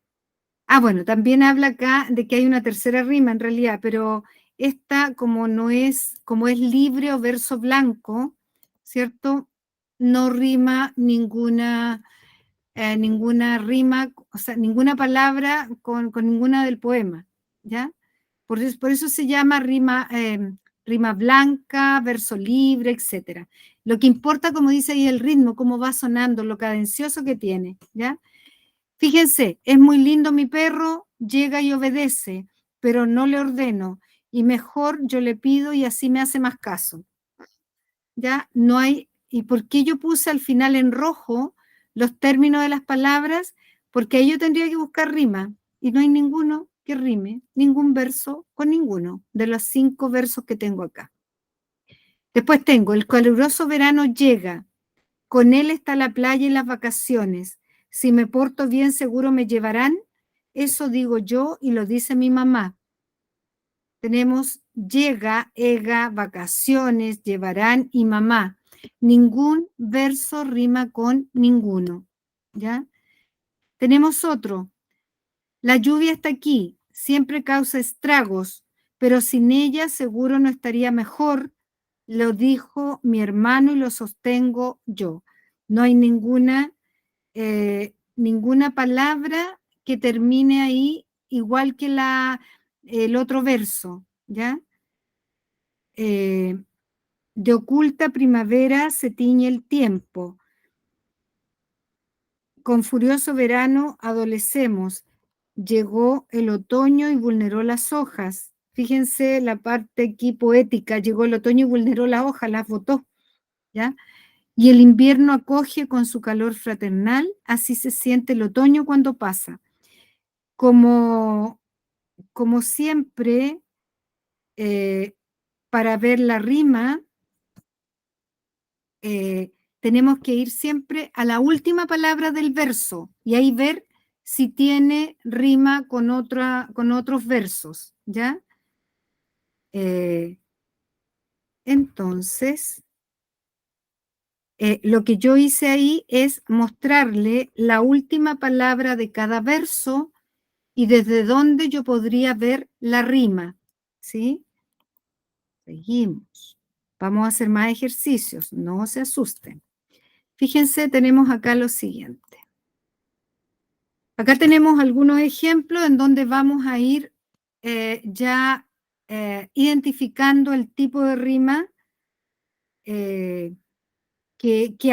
bueno, también habla acá de que hay una tercera rima en realidad, pero esta como no es, como es libre o verso blanco, ¿cierto? No rima ninguna rima, o sea, ninguna palabra con ninguna del poema, ¿ya? Por eso se llama rima blanca, verso libre, etc. Lo que importa, como dice ahí, el ritmo, cómo va sonando, lo cadencioso que tiene, ¿ya? Fíjense, es muy lindo mi perro, llega y obedece, pero no le ordeno, y mejor yo le pido y así me hace más caso. Ya no hay, ¿y por qué yo puse al final en rojo los términos de las palabras? Porque ahí yo tendría que buscar rima, y no hay ninguno que rime, ningún verso con ninguno de los 5 versos que tengo acá. Después tengo, el caluroso verano llega, con él está la playa y las vacaciones. Si me porto bien, seguro me llevarán. Eso digo yo y lo dice mi mamá. Tenemos llega, ega, vacaciones, llevarán y mamá. Ningún verso rima con ninguno. ¿Ya? Tenemos otro. La lluvia está aquí, siempre causa estragos, pero sin ella seguro no estaría mejor. Lo dijo mi hermano y lo sostengo yo. No hay ninguna palabra que termine ahí igual que el otro verso, ¿ya? De oculta primavera se tiñe el tiempo. Con furioso verano adolecemos. Llegó el otoño y vulneró las hojas. Fíjense la parte aquí poética. Llegó el otoño y vulneró las hojas, las botó, ¿ya? Y el invierno acoge con su calor fraternal, así se siente el otoño cuando pasa. Como siempre, para ver la rima, tenemos que ir siempre a la última palabra del verso y ahí ver si tiene rima con otros versos, ¿ya? Entonces, lo que yo hice ahí es mostrarle la última palabra de cada verso y desde dónde yo podría ver la rima, ¿sí? Seguimos. Vamos a hacer más ejercicios, no se asusten. Fíjense, tenemos acá lo siguiente. Acá tenemos algunos ejemplos en donde vamos a ir ya identificando el tipo de rima que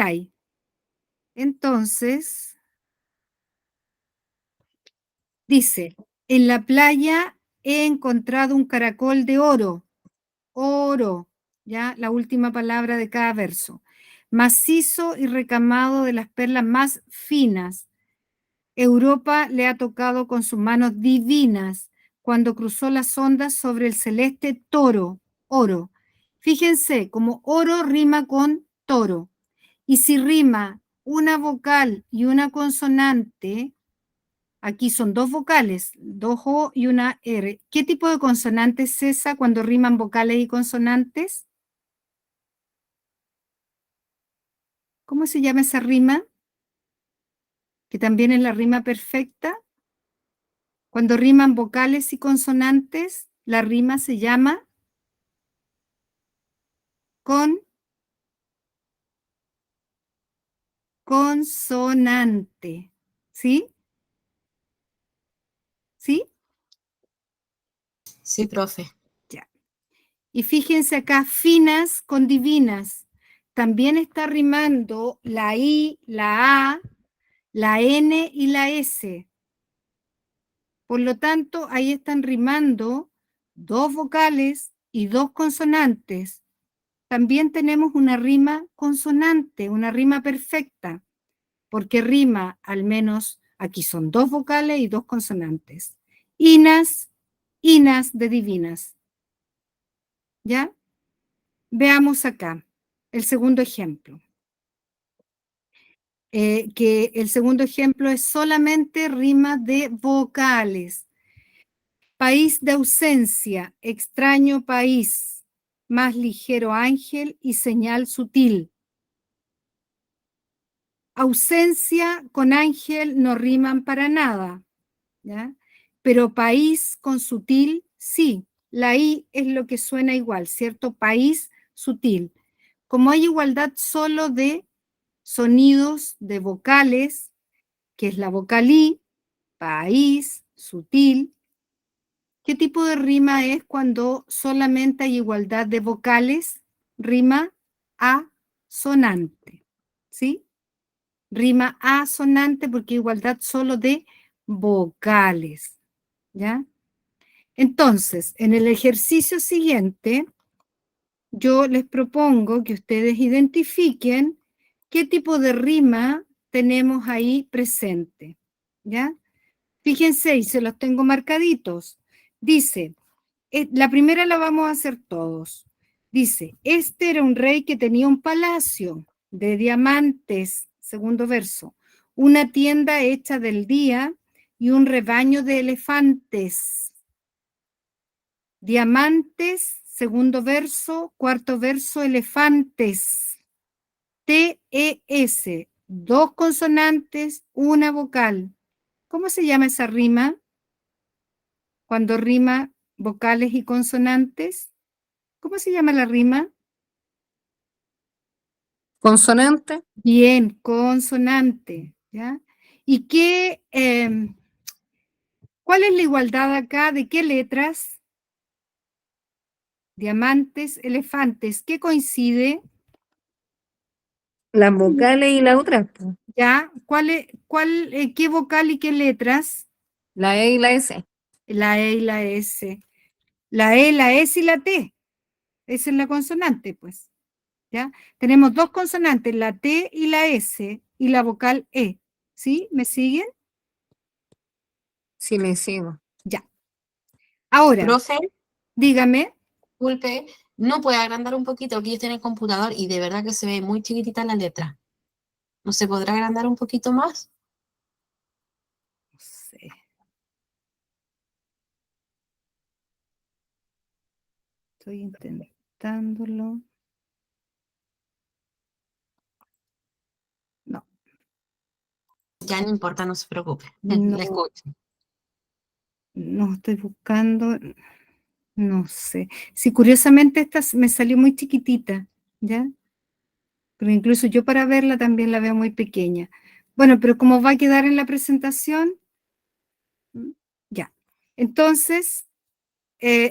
hay. Entonces, dice, en la playa he encontrado un caracol de oro. Oro, ya la última palabra de cada verso. Macizo y recamado de las perlas más finas. Europa le ha tocado con sus manos divinas cuando cruzó las ondas sobre el celeste toro, oro. Fíjense, como oro rima con toro. Y si rima una vocal y una consonante, aquí son dos vocales, dos O y una R. ¿Qué tipo de consonante es esa cuando riman vocales y consonantes? ¿Cómo se llama esa rima? Que también es la rima perfecta. Cuando riman vocales y consonantes, la rima se llama consonante. ¿Sí? ¿Sí? Sí, profe. Ya. Y fíjense acá, finas con divinas. También está rimando la I, la A, la N y la S. Por lo tanto, ahí están rimando dos vocales y dos consonantes. También tenemos una rima consonante, una rima perfecta, porque rima al menos, aquí son dos vocales y dos consonantes. Inas, inas de divinas. ¿Ya? Veamos acá el segundo ejemplo. Que el segundo ejemplo es solamente rima de vocales. País de ausencia, extraño país, más ligero ángel y señal sutil. Ausencia con ángel no riman para nada, ¿ya? Pero país con sutil, sí. La I es lo que suena igual, ¿cierto? País sutil. Como hay igualdad solo de sonidos de vocales, que es la vocal I, país, sutil. ¿Qué tipo de rima es cuando solamente hay igualdad de vocales? Rima asonante, ¿sí? Rima asonante porque hay igualdad solo de vocales, ¿ya? Entonces, en el ejercicio siguiente, yo les propongo que ustedes identifiquen qué tipo de rima tenemos ahí presente, ¿ya? Fíjense, y se los tengo marcaditos. Dice, la primera la vamos a hacer todos. Dice, este era un rey que tenía un palacio de diamantes, segundo verso, una tienda hecha del día y un rebaño de elefantes. Diamantes, segundo verso, cuarto verso, elefantes. T-E-S, dos consonantes, una vocal. ¿Cómo se llama esa rima? Cuando rima vocales y consonantes. ¿Cómo se llama la rima? Consonante. Bien, consonante, ¿ya? ¿Y cuál es la igualdad acá? ¿De qué letras? Diamantes, elefantes. ¿Qué coincide? Las vocales y la otra, po. ¿Ya? ¿Qué vocal y qué letras? La E y la S. La E y la S. La E, la S y la T. Esa es la consonante, pues. ¿Ya? Tenemos dos consonantes, la T y la S, y la vocal E. ¿Sí? ¿Me siguen? Sí, le sigo. Ya. Ahora, Profe, dígame. disculpe, no puede agrandar un poquito porque yo estoy en el computador y de verdad que se ve muy chiquitita la letra. ¿No se podrá agrandar un poquito más? No sé. Estoy intentándolo. No, Ya no importa, no se preocupe. no, La escucho. no estoy buscando. No sé. Sí, curiosamente esta me salió muy chiquitita, ¿ya? Pero incluso yo para verla también la veo muy pequeña. Bueno, pero como va a quedar en la presentación, ya. Entonces,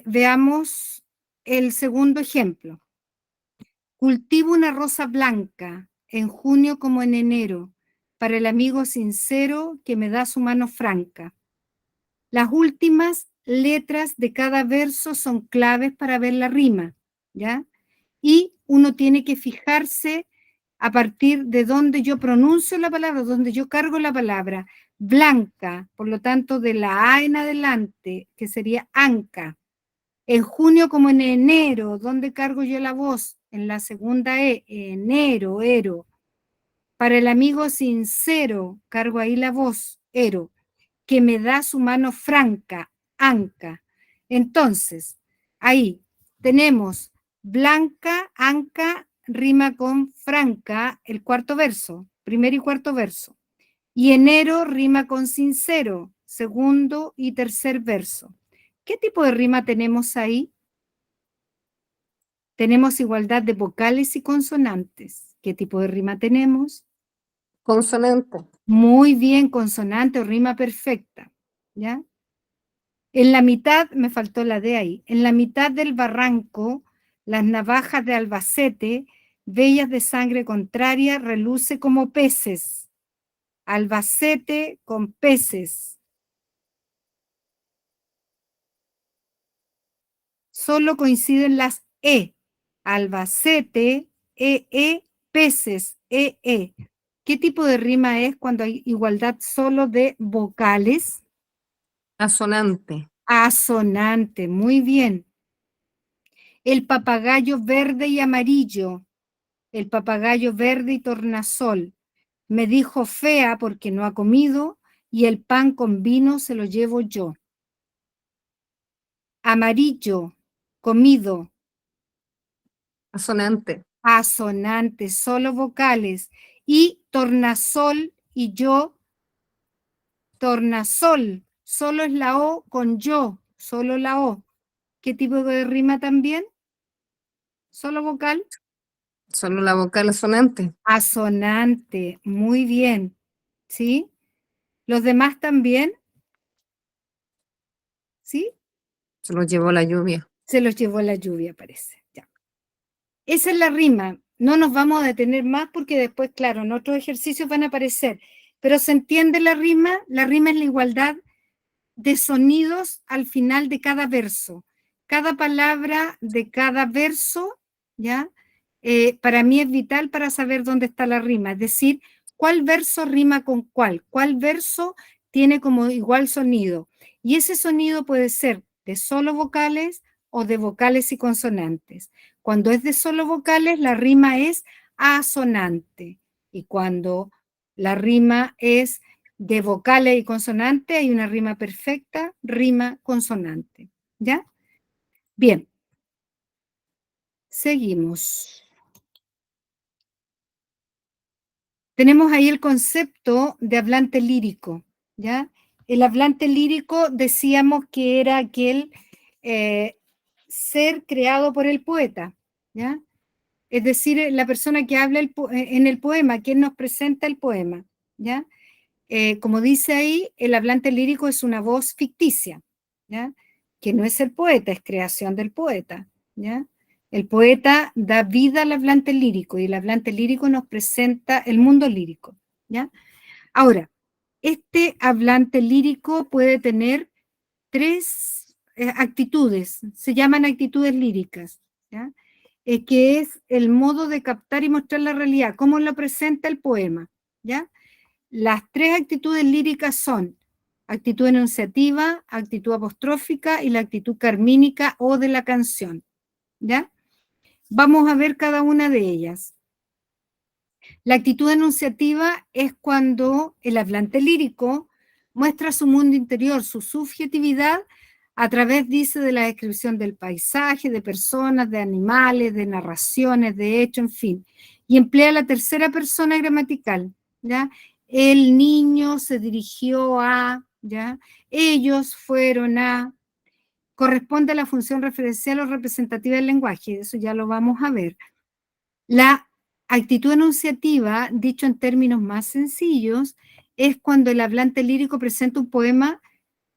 veamos el segundo ejemplo. Cultivo una rosa blanca en junio como en enero, para el amigo sincero que me da su mano franca. Las últimas letras de cada verso son claves para ver la rima, ¿ya? Y uno tiene que fijarse a partir de donde yo pronuncio la palabra, donde yo cargo la palabra. Blanca, por lo tanto, de la A en adelante, que sería anca. En junio como en enero, ¿dónde cargo yo la voz? En la segunda E, enero, ero. Para el amigo sincero, cargo ahí la voz, ero, que me da su mano franca, anca. Entonces, ahí tenemos blanca, anca, rima con franca, el cuarto verso, primer y cuarto verso. Y enero rima con sincero, segundo y tercer verso. ¿Qué tipo de rima tenemos ahí? Tenemos igualdad de vocales y consonantes. ¿Qué tipo de rima tenemos? Consonante. Muy bien, consonante o rima perfecta, ¿ya? En la mitad, me faltó la D ahí, en la mitad del barranco, las navajas de Albacete, bellas de sangre contraria, reluce como peces. Albacete con peces. Solo coinciden las E. Albacete, peces, e. ¿Qué tipo de rima es cuando hay igualdad solo de vocales? Asonante. Asonante, muy bien. El papagayo verde y amarillo, el papagayo verde y tornasol. Me dijo fea porque no ha comido y el pan con vino se lo llevo yo. Amarillo, comido. Asonante. Asonante, solo vocales. Y tornasol y yo, tornasol, solo es la O con yo, solo la O. ¿Qué tipo de rima también? ¿Solo vocal? Solo la vocal asonante. Asonante, muy bien. ¿Sí? ¿Los demás también? ¿Sí? Se lo llevó la lluvia. Se los llevó la lluvia, parece. Ya. Esa es la rima. No nos vamos a detener más porque después, claro, en otros ejercicios van a aparecer. Pero ¿se entiende la rima? La rima es la igualdad de sonidos al final de cada verso. Cada palabra de cada verso, ¿ya? Para mí es vital para saber dónde está la rima. Es decir, cuál verso rima con cuál verso tiene como igual sonido. Y ese sonido puede ser de solo vocales o de vocales y consonantes. Cuando es de solo vocales, la rima es asonante. Y cuando la rima es de vocales y consonantes, hay una rima perfecta, rima consonante. ¿Ya? Bien. Seguimos. Tenemos ahí el concepto de hablante lírico, ¿ya? El hablante lírico decíamos que era aquel ser creado por el poeta, ¿ya? Es decir, la persona que habla en el poema, quien nos presenta el poema, ¿ya? Como dice ahí, el hablante lírico es una voz ficticia, ¿ya? Que no es el poeta, es creación del poeta, ¿ya? El poeta da vida al hablante lírico y el hablante lírico nos presenta el mundo lírico, ¿ya? Ahora, este hablante lírico puede tener tres actitudes, se llaman actitudes líricas, ¿ya? Que es el modo de captar y mostrar la realidad, cómo lo presenta el poema, ¿ya? Las tres actitudes líricas son actitud enunciativa, actitud apostrófica y la actitud carmínica o de la canción, ¿ya? Vamos a ver cada una de ellas. La actitud enunciativa es cuando el hablante lírico muestra su mundo interior, su subjetividad, a través, dice, de la descripción del paisaje, de personas, de animales, de narraciones, de hechos, en fin. Y emplea la tercera persona gramatical, ¿ya? El niño se dirigió a, ¿ya? Ellos fueron a. Corresponde a la función referencial o representativa del lenguaje, eso ya lo vamos a ver. La actitud enunciativa, dicho en términos más sencillos, es cuando el hablante lírico presenta un poema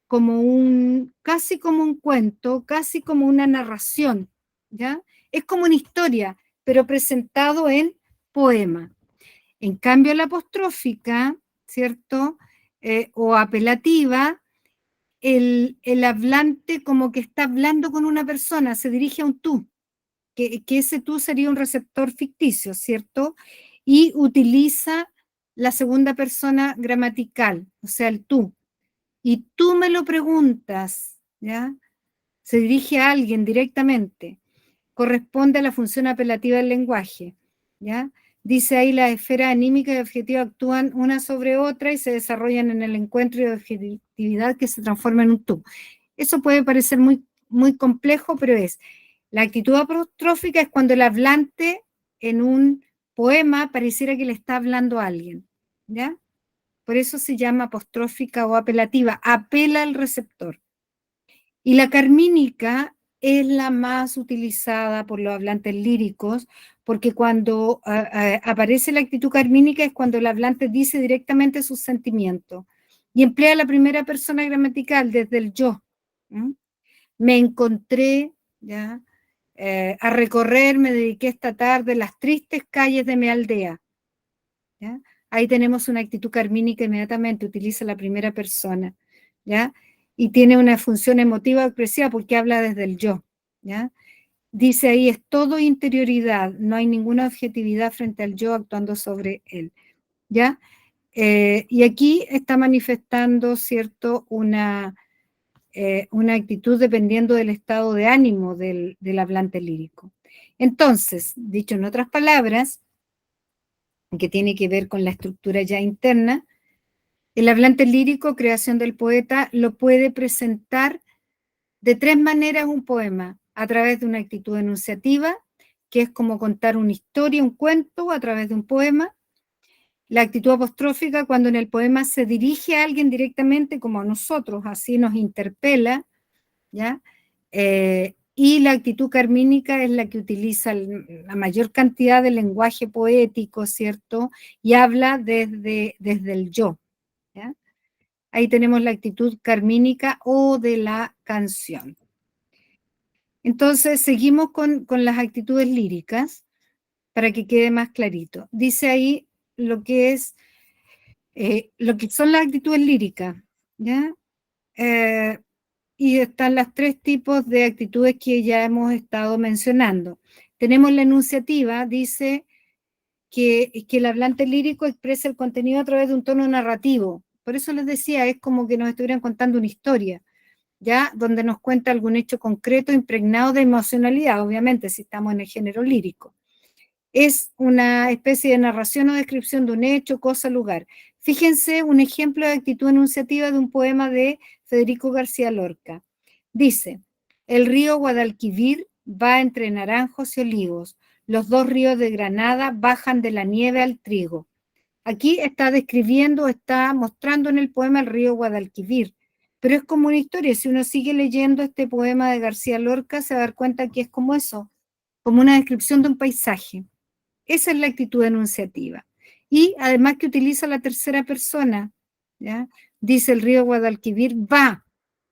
como casi como un cuento, casi como una narración, ¿ya? Es como una historia, pero presentado en poema. En cambio, la apostrófica, ¿cierto? O apelativa, el hablante como que está hablando con una persona, se dirige a un tú, que ese tú sería un receptor ficticio, ¿cierto? Y utiliza la segunda persona gramatical, o sea, el tú. Y tú me lo preguntas, ¿ya? se dirige a alguien directamente, corresponde a la función apelativa del lenguaje, ¿ya? Dice ahí las esferas anímicas y objetivas actúan una sobre otra y se desarrollan en el encuentro de objetividad que se transforma en un tú. Eso puede parecer muy, muy complejo, pero es, la actitud apostrófica es cuando el hablante en un poema pareciera que le está hablando a alguien, ¿ya? Por eso se llama apostrófica o apelativa, apela al receptor. Y la carmínica es la más utilizada por los hablantes líricos, porque cuando aparece la actitud carmínica es cuando el hablante dice directamente sus sentimientos y emplea la primera persona gramatical desde el yo. ¿Mm? Me encontré, ¿ya? A recorrer, me dediqué esta tarde las tristes calles de mi aldea. ¿Ya? Ahí tenemos una actitud carmínica inmediatamente, utiliza la primera persona, ¿ya? Y tiene una función emotiva expresiva porque habla desde el yo, ¿ya? Dice ahí, es todo interioridad, no hay ninguna objetividad frente al yo actuando sobre él, ¿ya? Y aquí está manifestando, ¿cierto?, una actitud dependiendo del estado de ánimo del hablante lírico. Entonces, dicho en otras palabras, que tiene que ver con la estructura ya interna, el hablante lírico, creación del poeta, lo puede presentar de tres maneras un poema: a través de una actitud enunciativa, que es como contar una historia, un cuento, a través de un poema; la actitud apostrófica, cuando en el poema se dirige a alguien directamente, como a nosotros, así nos interpela, ¿ya? Y la actitud carmínica es la que utiliza la mayor cantidad de lenguaje poético, ¿cierto? Y habla desde el yo, ¿ya? Ahí tenemos la actitud carmínica o de la canción. Entonces, seguimos con las actitudes líricas para que quede más clarito. Dice ahí lo que son las actitudes líricas, ¿ya? Y están los tres tipos de actitudes que ya hemos estado mencionando. Tenemos la enunciativa, dice que el hablante lírico expresa el contenido a través de un tono narrativo. Por eso les decía, es como que nos estuvieran contando una historia, ¿ya? Donde nos cuenta algún hecho concreto impregnado de emocionalidad, obviamente, si estamos en el género lírico. Es una especie de narración o descripción de un hecho, cosa, lugar. Fíjense un ejemplo de actitud enunciativa de un poema de Federico García Lorca. Dice, el río Guadalquivir va entre naranjos y olivos, los dos ríos de Granada bajan de la nieve al trigo. Aquí está describiendo, está mostrando en el poema el río Guadalquivir, pero es como una historia. Si uno sigue leyendo este poema de García Lorca, se va a dar cuenta que es como eso, como una descripción de un paisaje. Esa es la actitud enunciativa. Y además que utiliza la tercera persona, ¿ya? Dice el río Guadalquivir va,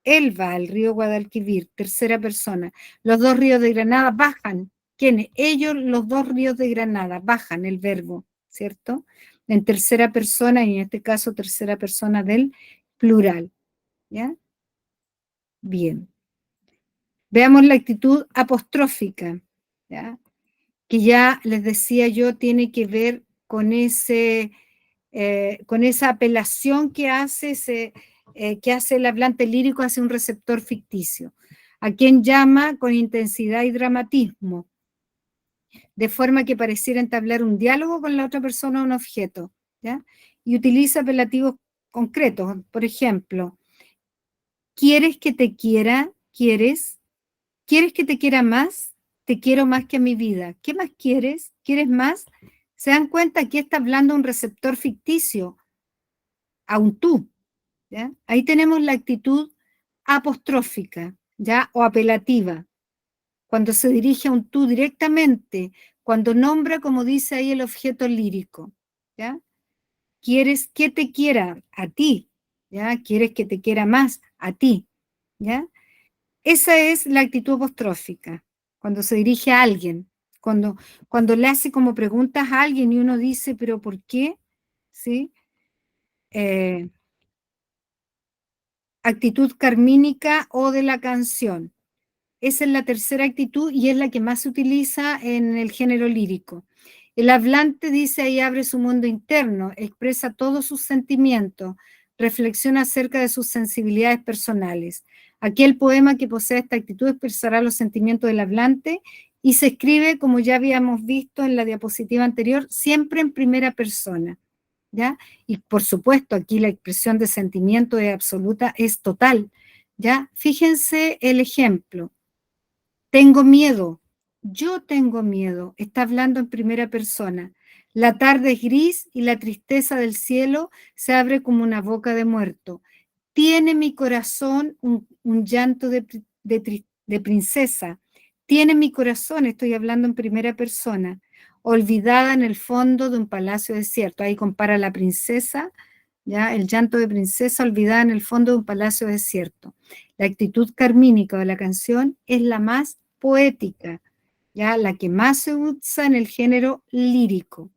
él va al río Guadalquivir, tercera persona. Los dos ríos de Granada bajan. ¿Quiénes? Ellos, los dos ríos de Granada, bajan el verbo, ¿cierto? En tercera persona, y en este caso tercera persona del plural, ¿ya? Bien. Veamos la actitud apostrófica, ¿ya? Que ya les decía yo, tiene que ver con esa apelación que hace el hablante lírico hacia un receptor ficticio, a quien llama con intensidad y dramatismo, de forma que pareciera entablar un diálogo con la otra persona o un objeto, ¿ya? Y utiliza apelativos concretos, por ejemplo, ¿quieres que te quiera? ¿Quieres? ¿Quieres que te quiera más? Te quiero más que a mi vida. ¿Qué más quieres? ¿Quieres más? ¿Se dan cuenta? Aquí está hablando un receptor ficticio, a un tú, ¿ya? Ahí tenemos la actitud apostrófica, ¿ya? O apelativa, cuando se dirige a un tú directamente, cuando nombra, como dice ahí, el objeto lírico, ¿ya? ¿Quieres que te quiera? A ti, ¿ya? ¿Quieres que te quiera más? A ti, ¿ya? Esa es la actitud apostrófica, cuando se dirige a alguien, cuando le hace como preguntas a alguien y uno dice, ¿pero por qué? ¿Sí? Actitud carmínica o de la canción. Esa es la tercera actitud y es la que más se utiliza en el género lírico. El hablante dice ahí abre su mundo interno, expresa todos sus sentimientos, reflexiona acerca de sus sensibilidades personales. Aquel poema que posee esta actitud expresará los sentimientos del hablante y se escribe, como ya habíamos visto en la diapositiva anterior, siempre en primera persona, ¿ya? Y por supuesto, aquí la expresión de sentimiento es absoluta, es total, ¿ya? Fíjense el ejemplo. Tengo miedo. Yo tengo miedo. Está hablando en primera persona. La tarde es gris y la tristeza del cielo se abre como una boca de muerto. Tiene mi corazón un llanto de princesa. Tiene mi corazón, estoy hablando en primera persona, olvidada en el fondo de un palacio desierto. Ahí compara a la princesa, ¿ya? El llanto de princesa olvidada en el fondo de un palacio desierto. La actitud carmínica de la canción es la más poética, ¿ya? La que más se usa en el género lírico,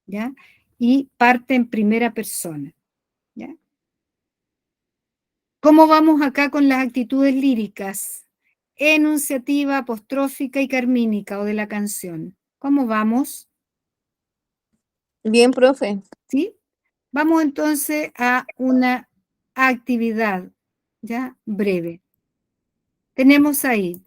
¿ya? Y parte en primera persona, ¿ya? ¿Cómo vamos acá con las actitudes líricas? Enunciativa, apostrófica y carmínica o de la canción. ¿Cómo vamos? Bien, profe. ¿Sí? Vamos entonces a una actividad, ¿ya? Breve. Tenemos ahí,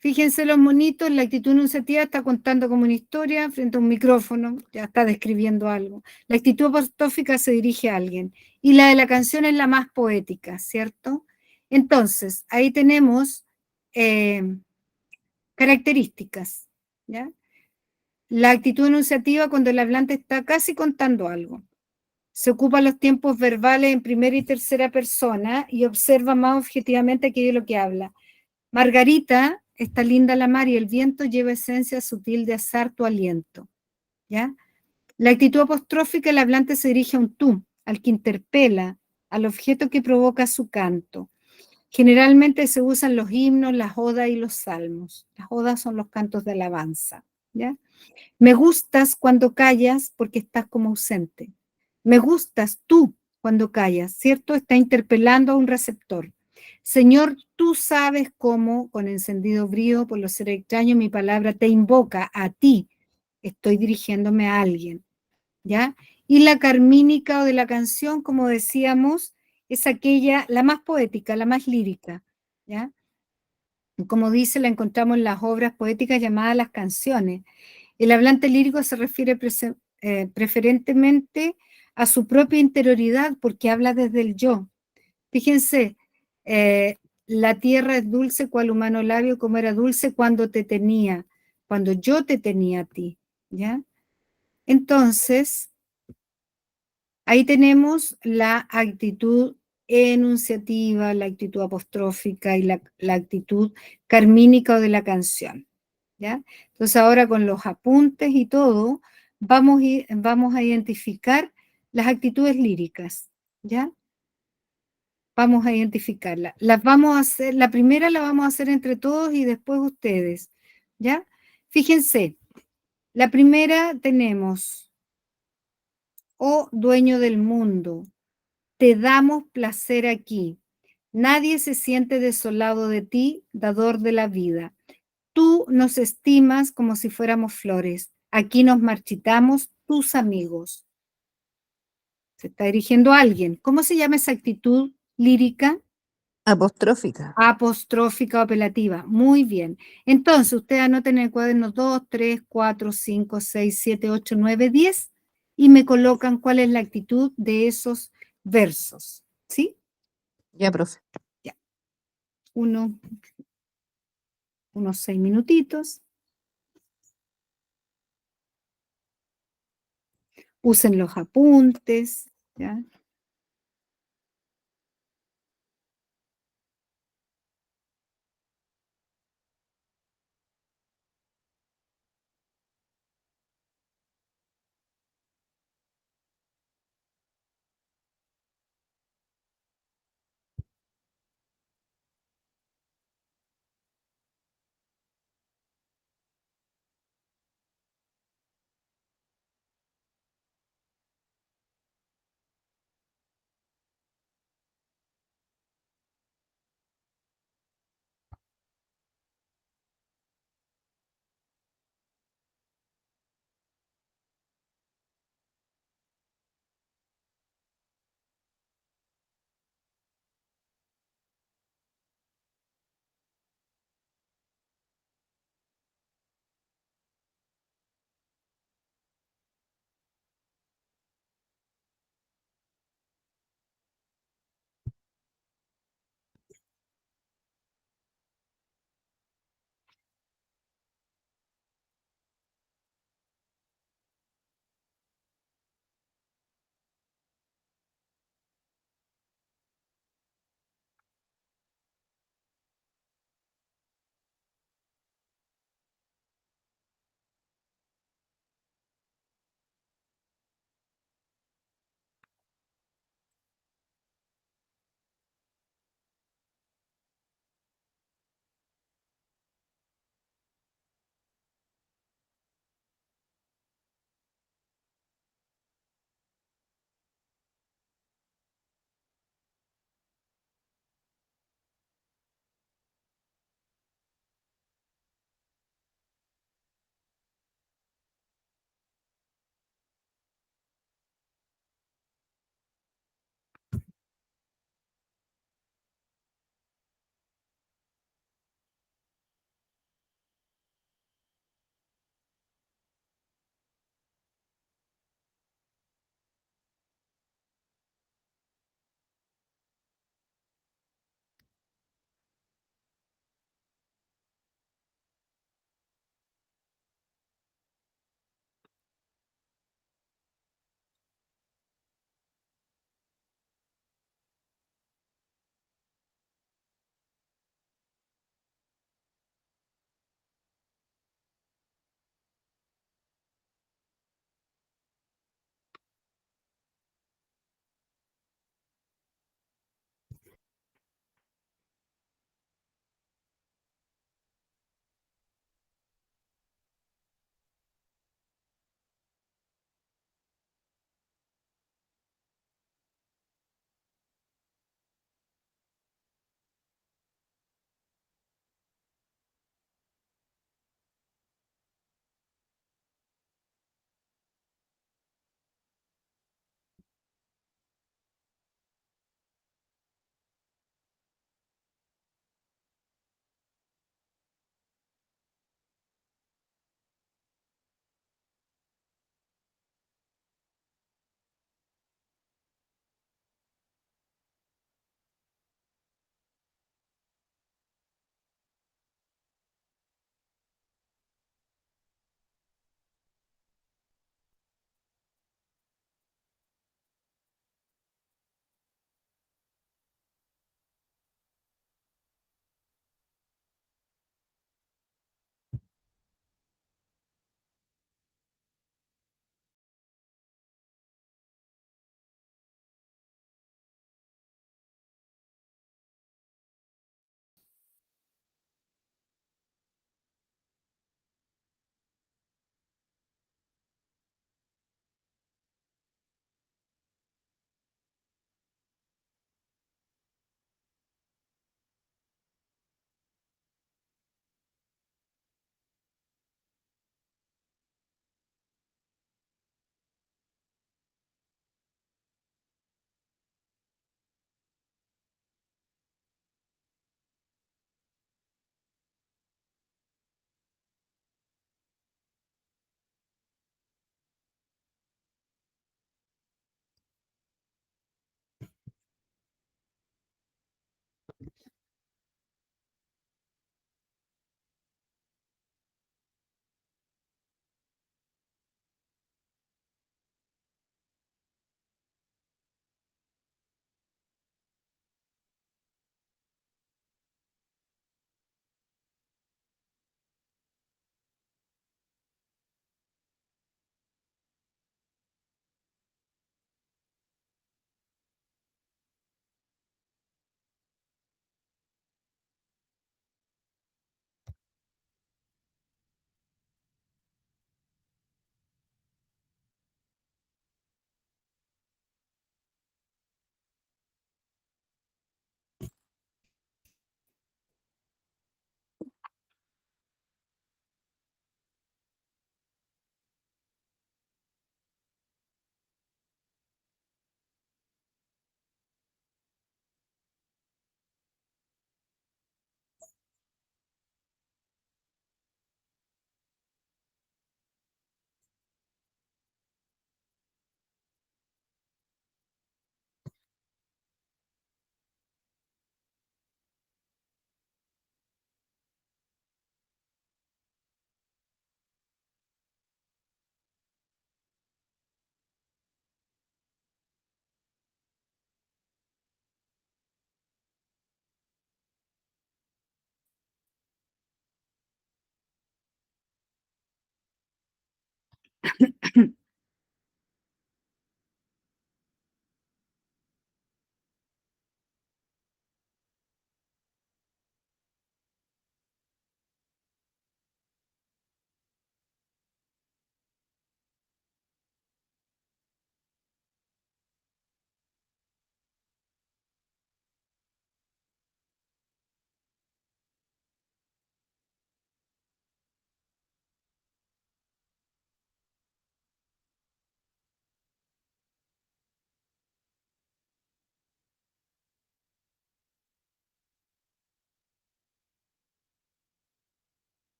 fíjense los monitos, la actitud enunciativa está contando como una historia frente a un micrófono, ya está describiendo algo. La actitud apostófica se dirige a alguien y la de la canción es la más poética, ¿cierto? Entonces, ahí tenemos características, ¿ya? La actitud enunciativa cuando el hablante está casi contando algo. Se ocupan los tiempos verbales en primera y tercera persona y observa más objetivamente aquello de lo que habla. Margarita, está linda la mar y el viento lleva esencia sutil de azar tu aliento, ¿ya? La actitud apostrófica, el hablante se dirige a un tú, al que interpela, al objeto que provoca su canto. Generalmente se usan los himnos, las odas y los salmos. Las odas son los cantos de alabanza, ¿ya? Me gustas cuando callas porque estás como ausente. Me gustas tú cuando callas, ¿cierto? Está interpelando a un receptor. Señor, tú sabes cómo, con encendido brío, por los seres extraños, mi palabra te invoca a ti. Estoy dirigiéndome a alguien, ¿ya? Y la carmínica o de la canción, como decíamos, es aquella, la más poética, la más lírica, ¿ya? Como dice, la encontramos en las obras poéticas llamadas las canciones. El hablante lírico se refiere preferentemente a su propia interioridad porque habla desde el yo. Fíjense, la tierra es dulce cual humano labio, como era dulce cuando te tenía, cuando yo te tenía a ti, ¿ya? Entonces, ahí tenemos la actitud enunciativa, la actitud apostrófica y la actitud carmínica o de la canción, ¿ya? Entonces ahora con los apuntes y todo, vamos a identificar las actitudes líricas, ¿ya? Vamos a identificarlas. Las vamos a hacer, la primera la vamos a hacer entre todos y después ustedes, ¿ya? Fíjense, la primera tenemos, oh dueño del mundo, te damos placer aquí. Nadie se siente desolado de ti, dador de la vida. Tú nos estimas como si fuéramos flores. Aquí nos marchitamos, tus amigos. Se está dirigiendo a alguien. ¿Cómo se llama esa actitud lírica? Apostrófica. Apostrófica o apelativa. Muy bien. Entonces, ustedes anoten en el cuaderno 2, 3, 4, 5, 6, 7, 8, 9, 10 y me colocan cuál es la actitud de esos versos. ¿Sí? Ya, profe. Ya. Unos 6 minutitos. Usen los apuntes, ¿ya?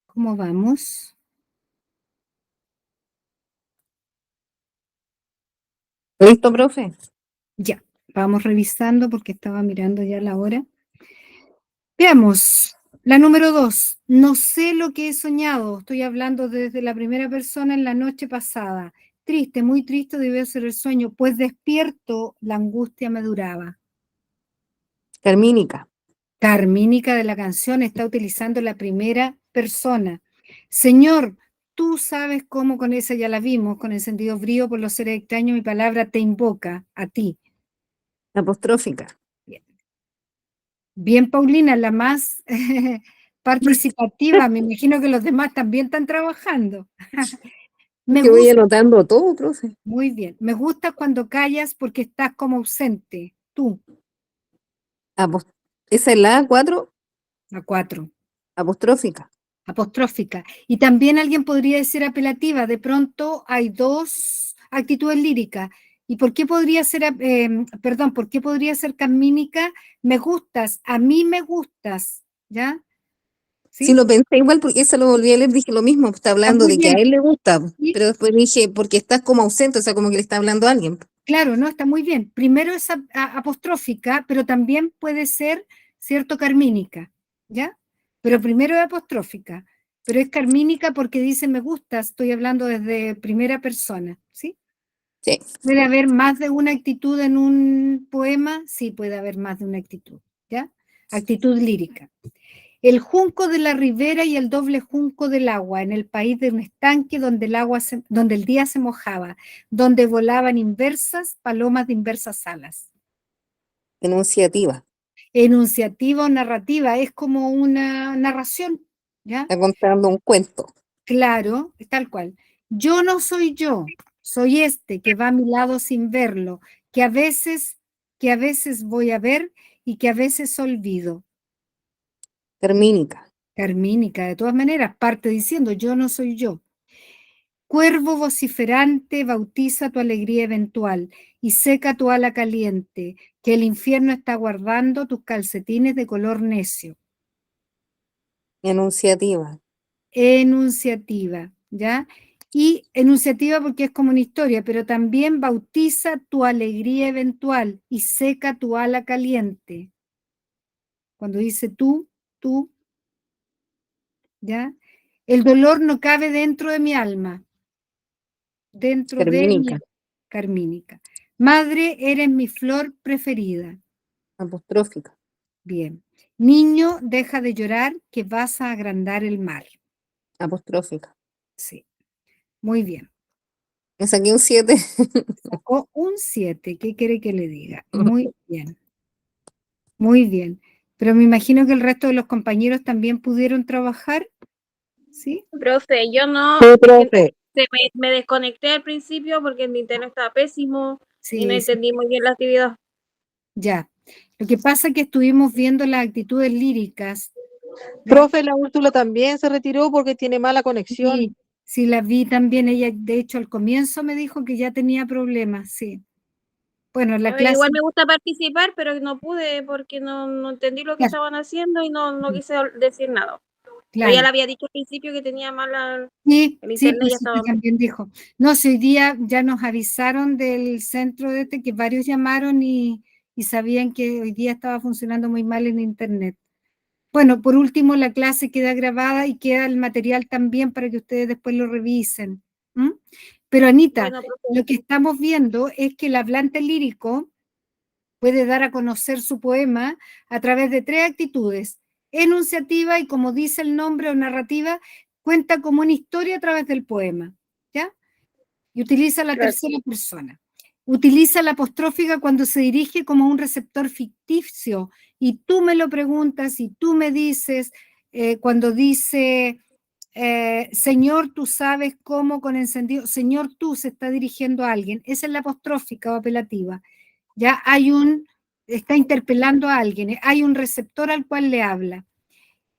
¿Cómo vamos? ¿Listo, profe? Ya, vamos revisando porque estaba mirando ya la hora. Veamos, la número 2. No sé lo que he soñado. Estoy hablando desde la primera persona en la noche pasada. Triste, muy triste debió ser el sueño, pues despierto la angustia me duraba. Carmínica. Carmínica de la canción está utilizando la primera persona. Señor, tú sabes cómo con esa ya la vimos, con encendido brío por los seres extraños, mi palabra te invoca a ti. Apostrófica. Bien, Paulina, la más participativa. Me imagino que los demás también están trabajando. Me Que voy gusta, anotando todo, profe. muy bien. Me gusta cuando callas porque estás como ausente. Tú, Apos- Esa es la 4, a 4. apostrófica. Apostrófica. Y también alguien podría decir apelativa. De pronto hay dos actitudes líricas. ¿Y por qué podría ser, perdón, por qué podría ser carmínica? Me gustas, a mí me gustas, ¿ya? Sí, ¿Sí? lo pensé igual porque eso lo volví a leer, dije lo mismo, está Está hablando muy de que a bien. él le gusta, ¿Sí? pero después dije, porque estás como ausente, o sea, como que le está hablando a alguien. Claro, no, está muy bien. Primero es apostrófica, pero también puede ser, ¿cierto?, carmínica, ¿ya? Pero primero es apostrófica, pero es carmínica porque dice me gusta, estoy hablando desde primera persona, ¿sí? Sí, ¿Puede haber más de una actitud en un poema? Sí, puede haber más de una actitud, ¿ya? Actitud lírica. El junco de la ribera y el doble junco del agua, en el país de un estanque donde donde el día se mojaba, donde volaban inversas palomas de inversas alas. enunciativa. Enunciativa o narrativa, es como una narración, ¿ya? Está contando un cuento. Claro, es tal cual. Yo no soy yo, soy este que va a mi lado sin verlo, que a veces voy a ver y que a veces olvido. Termínica. Carmínica, de todas maneras, parte diciendo yo no soy yo. Cuervo vociferante, bautiza tu alegría eventual y seca tu ala caliente, que el infierno está guardando tus calcetines de color necio. Enunciativa. Enunciativa, ¿ya? Y enunciativa porque es como una historia, pero también bautiza tu alegría eventual y seca tu ala caliente. Cuando dice tú, ¿ya? El dolor no cabe dentro de mi alma, dentro de mi Termínica. carmínica. Madre, eres mi flor preferida. Apostrófica. Bien. Niño, deja de llorar que vas a agrandar el mar. Apostrófica. Sí, muy bien. Me saqué un 7. Sacó un 7. ¿Qué quiere que le diga? Muy bien, muy bien. Pero me imagino que el resto de los compañeros también pudieron trabajar, ¿sí? Profe, yo no, Sí, porque profe. me desconecté al principio porque mi internet estaba pésimo y no Sí, sí, entendí muy bien la actividad. ya. Lo que pasa es que estuvimos viendo las actitudes líricas. ¿ya? Profe, la Úrsula también se retiró porque tiene mala conexión. Sí, Sí, la vi también, ella de hecho al comienzo me dijo que ya tenía problemas, sí. Bueno, la clase... Igual me gusta participar, pero no pude porque no entendí lo que Claro. estaban haciendo y no quise decir nada. Pero ya Claro. le había dicho al principio que tenía mala Sí, el sí, internet, pues ya sí, estaba. también dijo. No, si hoy día ya nos avisaron del centro de que varios llamaron y sabían que hoy día estaba funcionando muy mal en internet. Bueno, por último, la clase queda grabada y queda el material también para que ustedes después lo revisen. ¿Mm? Pero Anita, Bueno, profe, lo que estamos viendo es que el hablante lírico puede dar a conocer su poema a través de 3 actitudes: enunciativa y, como dice el nombre, o narrativa, cuenta como una historia a través del poema, ¿ya? Y utiliza la claro. tercera persona. Utiliza la apostrófica cuando se dirige como un receptor ficticio, y tú me lo preguntas y tú me dices, cuando dice, Señor, tú sabes cómo con encendido, Señor, tú se está dirigiendo a alguien, esa es la apostrófica o apelativa. Ya está interpelando a alguien, hay un receptor al cual le habla.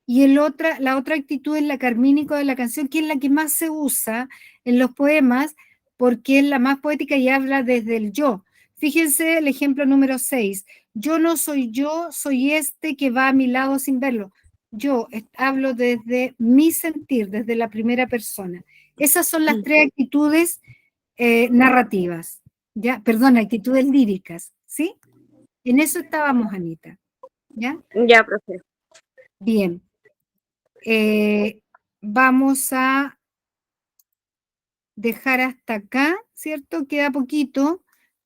Y la otra actitud es la carmínico de la canción, que es la que más se usa en los poemas, porque es la más poética y habla desde el yo. Fíjense el ejemplo número 6. Yo no soy yo, soy este que va a mi lado sin verlo. Yo hablo desde mi sentir, desde la primera persona. Esas son las 3 actitudes narrativas, ¿ya? Perdón, actitudes líricas, ¿sí? En eso estábamos, Anita, ¿ya? Ya, profe. Bien. Vamos a dejar hasta acá, ¿cierto? Queda poquito,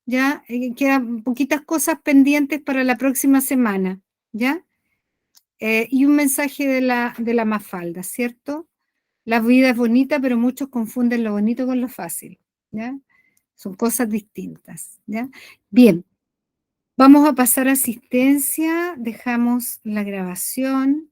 ¿ya? Quedan poquitas cosas pendientes para la próxima semana, ¿ya? Y un mensaje de la Mafalda, ¿cierto? La vida es bonita, pero muchos confunden lo bonito con lo fácil, ¿ya? Son cosas distintas, ¿ya? Bien, vamos a pasar a asistencia, dejamos la grabación.